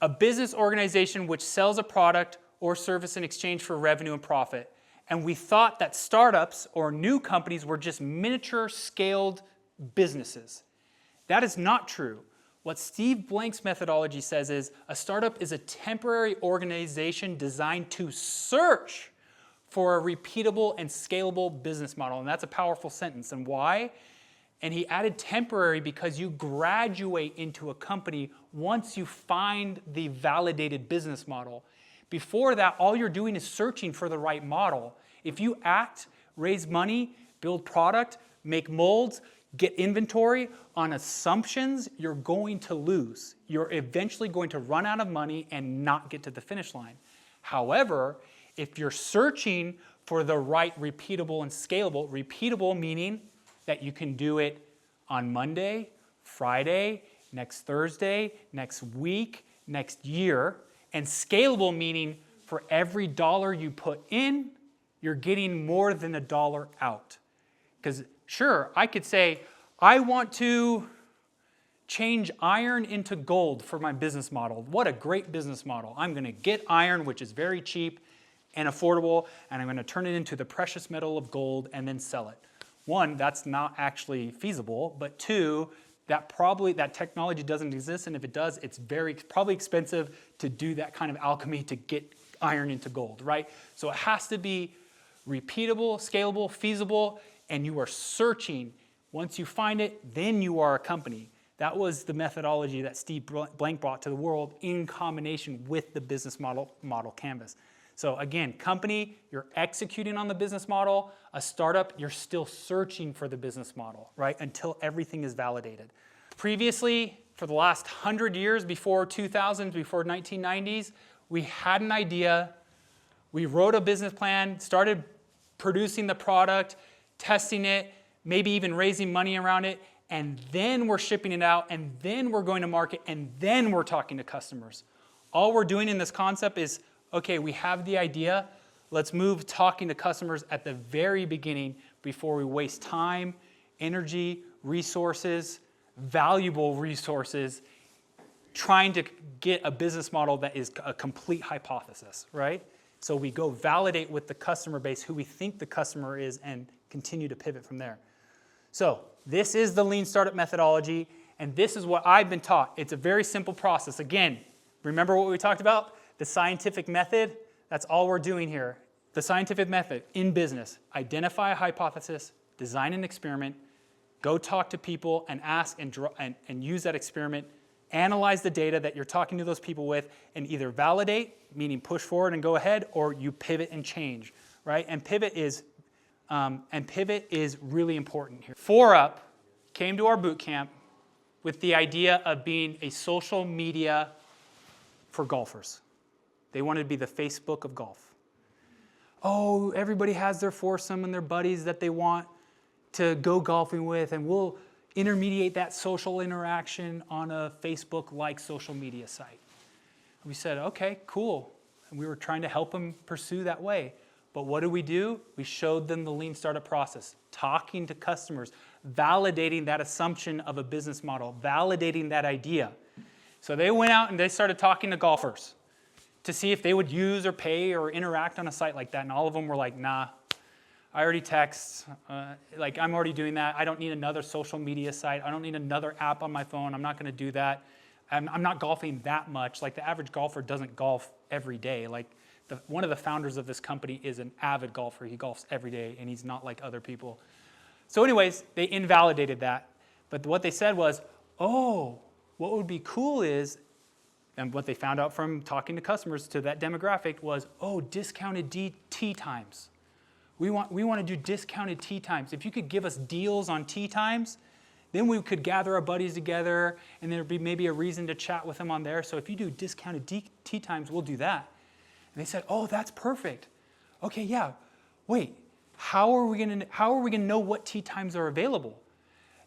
[SPEAKER 1] A business organization which sells a product or service in exchange for revenue and profit. And we thought that startups or new companies were just miniature scaled businesses. That is not true. What Steve Blank's methodology says is a startup is a temporary organization designed to search for a repeatable and scalable business model. And that's a powerful sentence. And why? And he added temporary because you graduate into a company once you find the validated business model. Before that, all you're doing is searching for the right model. If you act, raise money, build product, make molds, get inventory on assumptions, you're going to lose. You're eventually going to run out of money and not get to the finish line. However, if you're searching for the right repeatable and scalable, repeatable meaning that you can do it on Monday, Friday, next Thursday, next week, next year, and scalable meaning for every dollar you put in, you're getting more than a dollar out. Because sure, I could say, I want to change iron into gold for my business model. What a great business model. I'm going to get iron, which is very cheap and affordable, and I'm going to turn it into the precious metal of gold and then sell it. 1, that's not actually feasible, but 2, that technology doesn't exist, and if it does, it's probably expensive to do that kind of alchemy to get iron into gold, right? So it has to be repeatable, scalable, feasible, and you are searching. Once you find it, then you are a company. That was the methodology that Steve Blank brought to the world in combination with the business model canvas. So again, company, you're executing on the business model. A startup, you're still searching for the business model, right, until everything is validated. Previously, for the last 100 years, before 2000s, before 1990s, we had an idea, We wrote a business plan, started producing the product, testing it, maybe even raising money around it, and then we're shipping it out, and then we're going to market, and then we're talking to customers. All we're doing in this concept is, okay, we have the idea, let's move talking to customers at the very beginning before we waste time, energy, resources, valuable resources, trying to get a business model that is a complete hypothesis, right? So we go validate with the customer base who we think the customer is and continue to pivot from there. So this is the Lean Startup methodology, and this is what I've been taught. It's a very simple process. Again, remember what we talked about? The scientific method, that's all we're doing here. The scientific method in business, identify a hypothesis, design an experiment, go talk to people and ask and use that experiment, analyze the data that you're talking to those people with, and either validate, meaning push forward and go ahead, or you pivot and change, right? And pivot is really important here. 4UP came to our boot camp with the idea of being a social media for golfers. They wanted to be the Facebook of golf. Oh, everybody has their foursome and their buddies that they want to go golfing with, and we'll intermediate that social interaction on a Facebook-like social media site. We said, okay, cool. And we were trying to help them pursue that way. But what did we do? We showed them the Lean Startup process, talking to customers, validating that assumption of a business model, validating that idea. So they went out and they started talking to golfers to see if they would use or pay or interact on a site like that. And all of them were like, nah, I already text. I'm already doing that. I don't need another social media site. I don't need another app on my phone. I'm not going to do that. I'm not golfing that much. Like the average golfer doesn't golf every day. Like one of the founders of this company is an avid golfer. He golfs every day, and he's not like other people. So anyways, they invalidated that. But what they said was, oh, what would be cool is, and what they found out from talking to customers to that demographic was, oh, discounted tee times. We want to do discounted tee times. If you could give us deals on tee times, then we could gather our buddies together, and there'd be maybe a reason to chat with them on there. So if you do discounted tee times, we'll do that. And they said, oh, that's perfect. Okay, yeah. Wait, how are we going to know what tee times are available?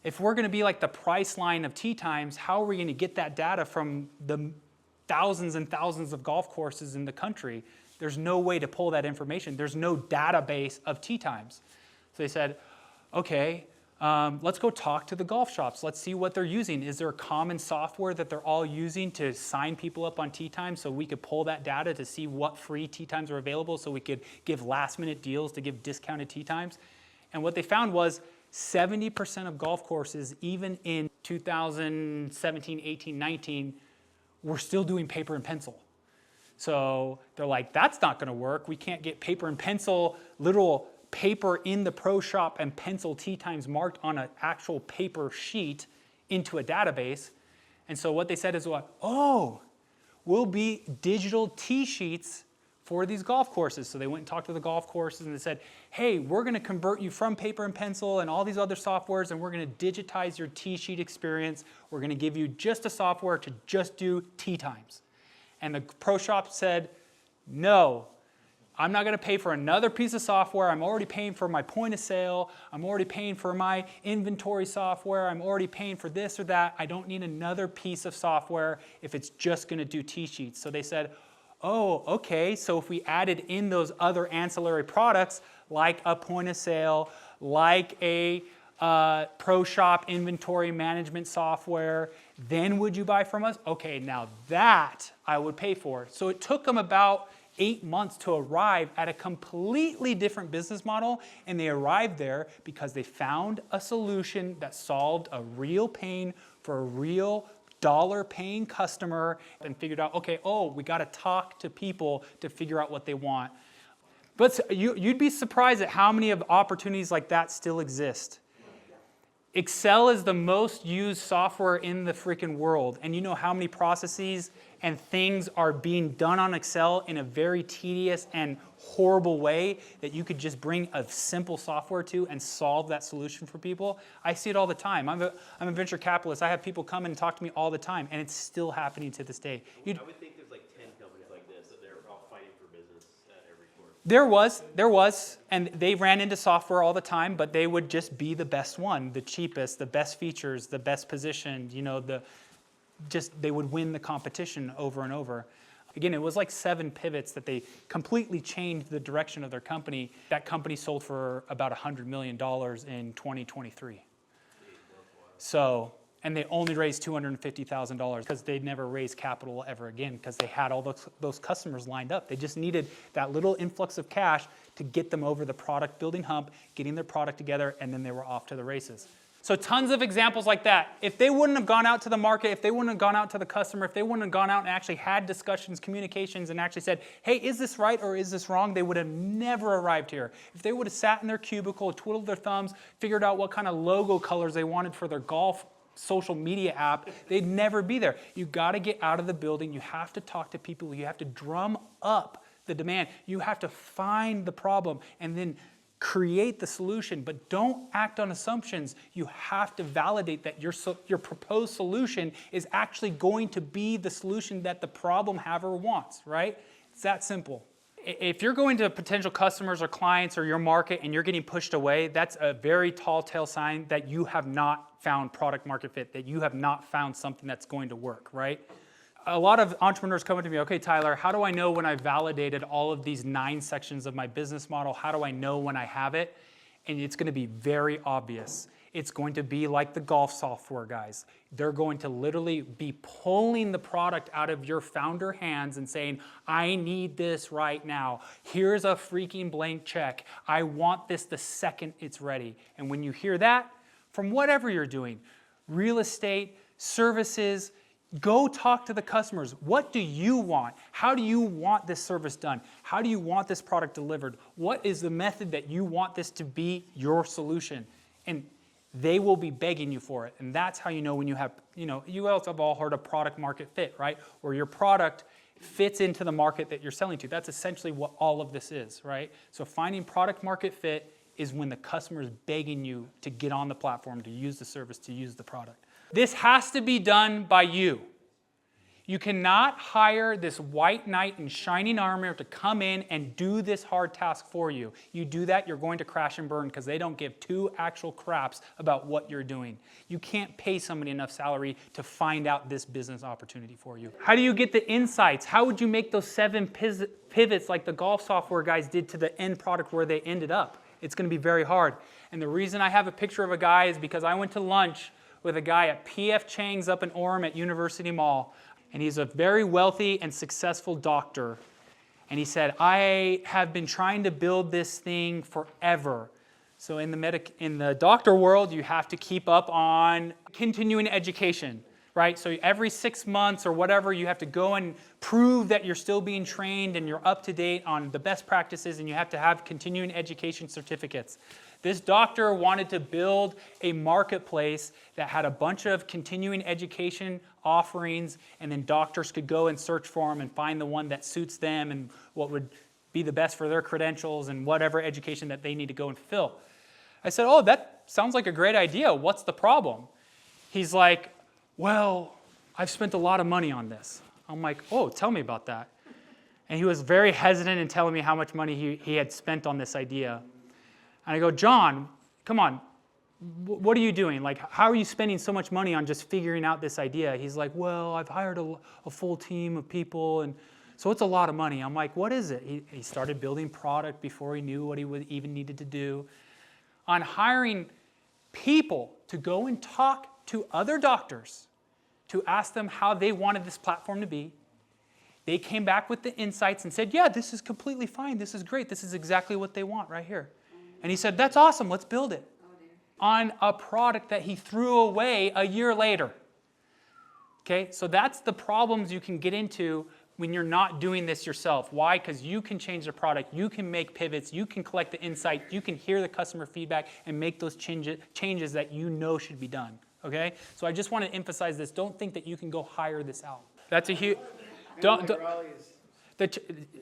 [SPEAKER 1] If we're going to be like the price line of tee times, how are we going to get that data from the thousands and thousands of golf courses in the country? There's no way to pull that information. There's no database of tee times. So they said, okay, let's go talk to the golf shops. Let's see what they're using. Is there a common software that they're all using to sign people up on tee times so we could pull that data to see what free tee times are available so we could give last-minute deals to give discounted tee times? And what they found was 70% of golf courses, even in 2017, 18, 19, were still doing paper and pencil. So they're like, that's not going to work. We can't get paper and pencil, literal paper in the pro shop and pencil tee times marked on an actual paper sheet into a database. And so what they said is, we'll be digital tee sheets for these golf courses. So they went and talked to the golf courses and they said, hey, we're going to convert you from paper and pencil and all these other softwares, and we're going to digitize your tee sheet experience. We're going to give you just a software to just do tee times. And the pro shop said, no, I'm not going to pay for another piece of software. I'm already paying for my point of sale. I'm already paying for my inventory software. I'm already paying for this or that. I don't need another piece of software if it's just going to do tee sheets. So they said, oh, okay, so if we added in those other ancillary products like a point of sale, like a pro shop inventory management software, then would you buy from us? Okay, now that I would pay for. So it took them about 8 months to arrive at a completely different business model, and they arrived there because they found a solution that solved a real pain for a real dollar-paying customer and figured out, okay, we got to talk to people to figure out what they want. But you'd be surprised at how many of opportunities like that still exist. Excel is the most used software in the freaking world, and you know how many processes and things are being done on Excel in a very tedious and horrible way that you could just bring a simple software to and solve that solution for people. I see it all the time. I'm a venture capitalist. I have people come and talk to me all the time, and it's still happening to this day.
[SPEAKER 8] I would think there's like 10 companies like this that they're all fighting for business at every
[SPEAKER 1] There was, and they ran into software all the time, but they would just be the best one, the cheapest, the best features, the best positioned, they would win the competition over and over. Again, it was like 7 pivots that they completely changed the direction of their company. That company sold for about $100 million in 2023. So, and they only raised $250,000 because they'd never raised capital ever again because they had all those customers lined up. They just needed that little influx of cash to get them over the product building hump, getting their product together, and then they were off to the races. So tons of examples like that. If they wouldn't have gone out to the market, if they wouldn't have gone out to the customer, if they wouldn't have gone out and actually had discussions, communications, and actually said, hey, is this right or is this wrong, they would have never arrived here. If they would have sat in their cubicle, twiddled their thumbs, figured out what kind of logo colors they wanted for their golf social media app, they'd never be there. You got to get out of the building. You have to talk to people. You have to drum up the demand. You have to find the problem and then create the solution, but don't act on assumptions. You have to validate that your proposed solution is actually going to be the solution that the problem haver wants, right? It's that simple. If you're going to potential customers or clients or your market and you're getting pushed away, that's a very tall tale sign that you have not found product market fit, that you have not found something that's going to work, right? A lot of entrepreneurs come to me, okay, Tyler, how do I know when I've validated all of these 9 sections of my business model? How do I know when I have it? And it's going to be very obvious. It's going to be like the golf software guys. They're going to literally be pulling the product out of your founder hands and saying, I need this right now. Here's a freaking blank check. I want this the second it's ready. And when you hear that, from whatever you're doing, real estate, services, go talk to the customers. What do you want? How do you want this service done? How do you want this product delivered? What is the method that you want this to be your solution? And they will be begging you for it. And that's how you know when you have, you guys have all heard of product market fit, right? Where your product fits into the market that you're selling to. That's essentially what all of this is, right? So finding product market fit is when the customer is begging you to get on the platform, to use the service, to use the product. This has to be done by you. You cannot hire this white knight in shining armor to come in and do this hard task for you. You do that, you're going to crash and burn because they don't give 2 actual craps about what you're doing. You can't pay somebody enough salary to find out this business opportunity for you. How do you get the insights? How would you make those 7 pivots like the golf software guys did to the end product where they ended up? It's going to be very hard. And the reason I have a picture of a guy is because I went to lunch with a guy at P.F. Chang's up in Orem at University Mall. And he's a very wealthy and successful doctor. And he said, I have been trying to build this thing forever. So in the doctor world, you have to keep up on continuing education, right? So every 6 months or whatever, you have to go and prove that you're still being trained and you're up to date on the best practices, and you have to have continuing education certificates. This doctor wanted to build a marketplace that had a bunch of continuing education offerings, and then doctors could go and search for them and find the one that suits them and what would be the best for their credentials and whatever education that they need to go and fulfill. I said, oh, that sounds like a great idea. What's the problem? He's like, well, I've spent a lot of money on this. I'm like, oh, tell me about that. And he was very hesitant in telling me how much money he had spent on this idea. And I go, John, come on, what are you doing? Like, how are you spending so much money on just figuring out this idea? He's like, well, I've hired a full team of people, and so it's a lot of money. I'm like, what is it? He started building product before he knew what he would even needed to do. On hiring people to go and talk to other doctors to ask them how they wanted this platform to be, they came back with the insights and said, yeah, this is completely fine. This is great. This is exactly what they want right here. And he said, that's awesome, let's build it. On a product that he threw away a year later. Okay, so that's the problems you can get into when you're not doing this yourself. Why? Because you can change the product, you can make pivots, you can collect the insight, you can hear the customer feedback and make those changes that you know should be done. Okay, so I just want to emphasize this. Don't think that you can go hire this out. That's a huge...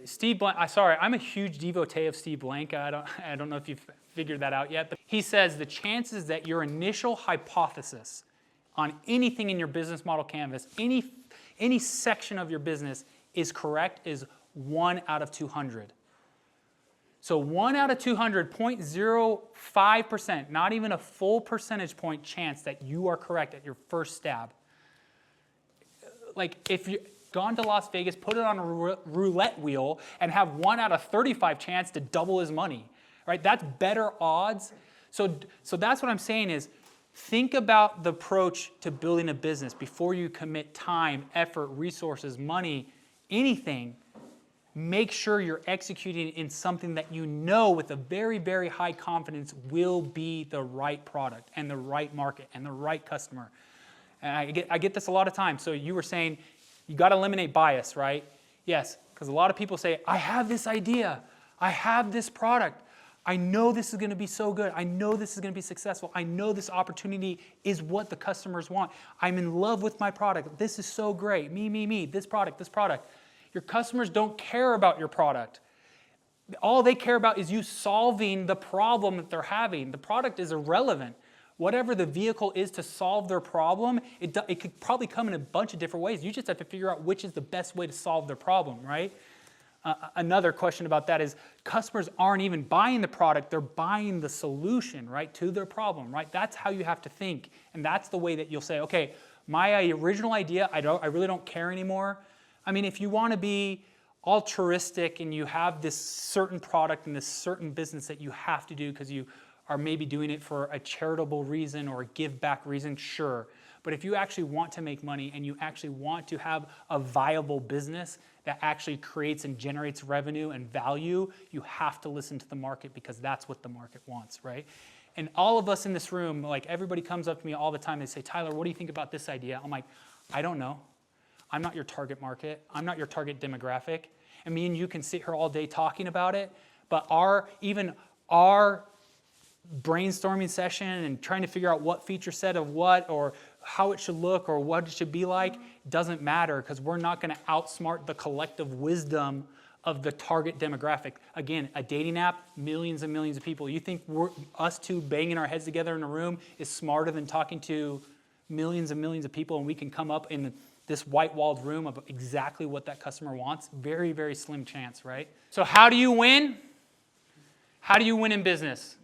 [SPEAKER 1] Steve Blank, sorry, I'm a huge devotee of Steve Blank. I don't know if you've figured that out yet. But he says the chances that your initial hypothesis on anything in your business model canvas, any section of your business is correct is 1 out of 200. So 1 out of 200, 0.05%, not even a full percentage point chance that you are correct at your first stab. Like if you've gone to Las Vegas, put it on a roulette wheel and have 1 out of 35 chance to double his money, right? That's better odds. So that's what I'm saying is, think about the approach to building a business before you commit time, effort, resources, money, anything. Make sure you're executing in something that you know with a very, very high confidence will be the right product and the right market and the right customer. And I get this a lot of times. So you were saying you got to eliminate bias, right? Yes, because a lot of people say, I have this idea. I have this product. I know this is going to be so good. I know this is going to be successful. I know this opportunity is what the customers want. I'm in love with my product. This is so great. Me, this product, this product. Your customers don't care about your product. All they care about is you solving the problem that they're having. The product is irrelevant. Whatever the vehicle is to solve their problem, it could probably come in a bunch of different ways. You just have to figure out which is the best way to solve their problem, right? Another question about that is customers aren't even buying the product, they're buying the solution, right, to their problem, right? That's how you have to think, and that's the way that you'll say, okay, my original idea, I really don't care anymore. I mean, if you want to be altruistic and you have this certain product and this certain business that you have to do because you are maybe doing it for a charitable reason or a give back reason, sure. But if you actually want to make money and you actually want to have a viable business that actually creates and generates revenue and value, you have to listen to the market because that's what the market wants, right? And all of us in this room, like everybody comes up to me all the time, they say, Tyler, what do you think about this idea? I'm like, I don't know. I'm not your target market. I'm not your target demographic. And me and you can sit here all day talking about it, but our brainstorming session and trying to figure out what feature set of what or how it should look or what it should be like doesn't matter because we're not going to outsmart the collective wisdom of the target demographic. Again, a dating app, millions and millions of people. You think us two banging our heads together in a room is smarter than talking to millions and millions of people and we can come up in this white-walled room of exactly what that customer wants? Very, very slim chance, right? So how do you win? How do you win in business?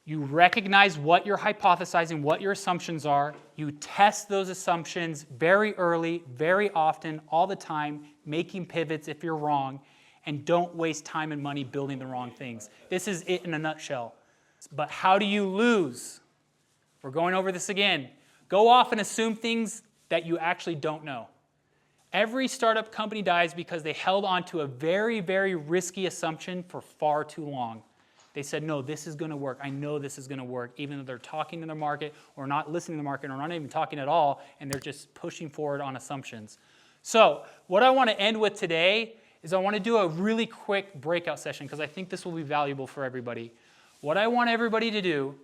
[SPEAKER 1] You recognize what you're hypothesizing, what your assumptions are. You test those assumptions very early, very often, all the time, making pivots if you're wrong, and don't waste time and money building the wrong things. This is it in a nutshell. But how do you lose? We're going over this again. Go off and assume things that you actually don't know. Every startup company dies because they held on to a very, very risky assumption for far too long. They said, no, this is going to work. I know this is going to work, even though they're talking to their market or not listening to the market or not even talking at all, and they're just pushing forward on assumptions. So what I want to end with today is I want to do a really quick breakout session because I think this will be valuable for everybody. What I want everybody to do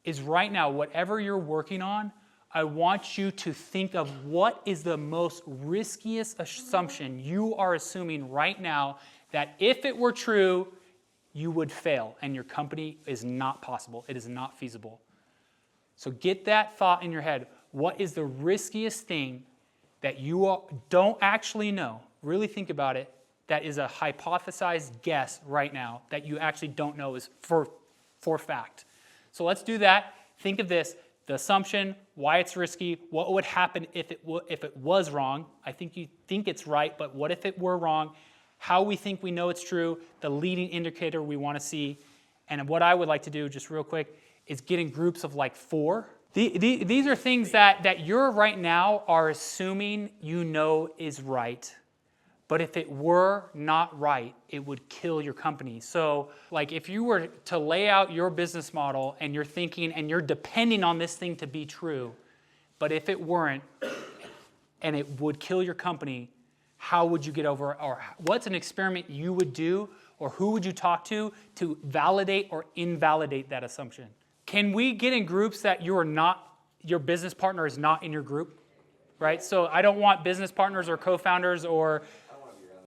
[SPEAKER 1] is right now, whatever you're working on, I want you to think of what is the most riskiest assumption you are assuming right now that if it were true, you would fail and your company is not possible. It is not feasible. So get that thought in your head. What is the riskiest thing that you don't actually know? Really think about it. That is a hypothesized guess right now that you actually don't know is for fact. So let's do that. Think of this. The assumption, why it's risky, what would happen if it was wrong. I think you think it's right, but what if it were wrong? How we think we know it's true, the leading indicator we want to see. And what I would like to do, just real quick, is get in groups of like 4. These are things that you're right now are assuming you know is right. But if it were not right, it would kill your company. So like if you were to lay out your business model and you're thinking and you're depending on this thing to be true, but if it weren't and it would kill your company, how would you get over, or what's an experiment you would do, or who would you talk to validate or invalidate that assumption? Can we get in groups that your business partner is not in your group, right? So I don't want business partners or co-founders or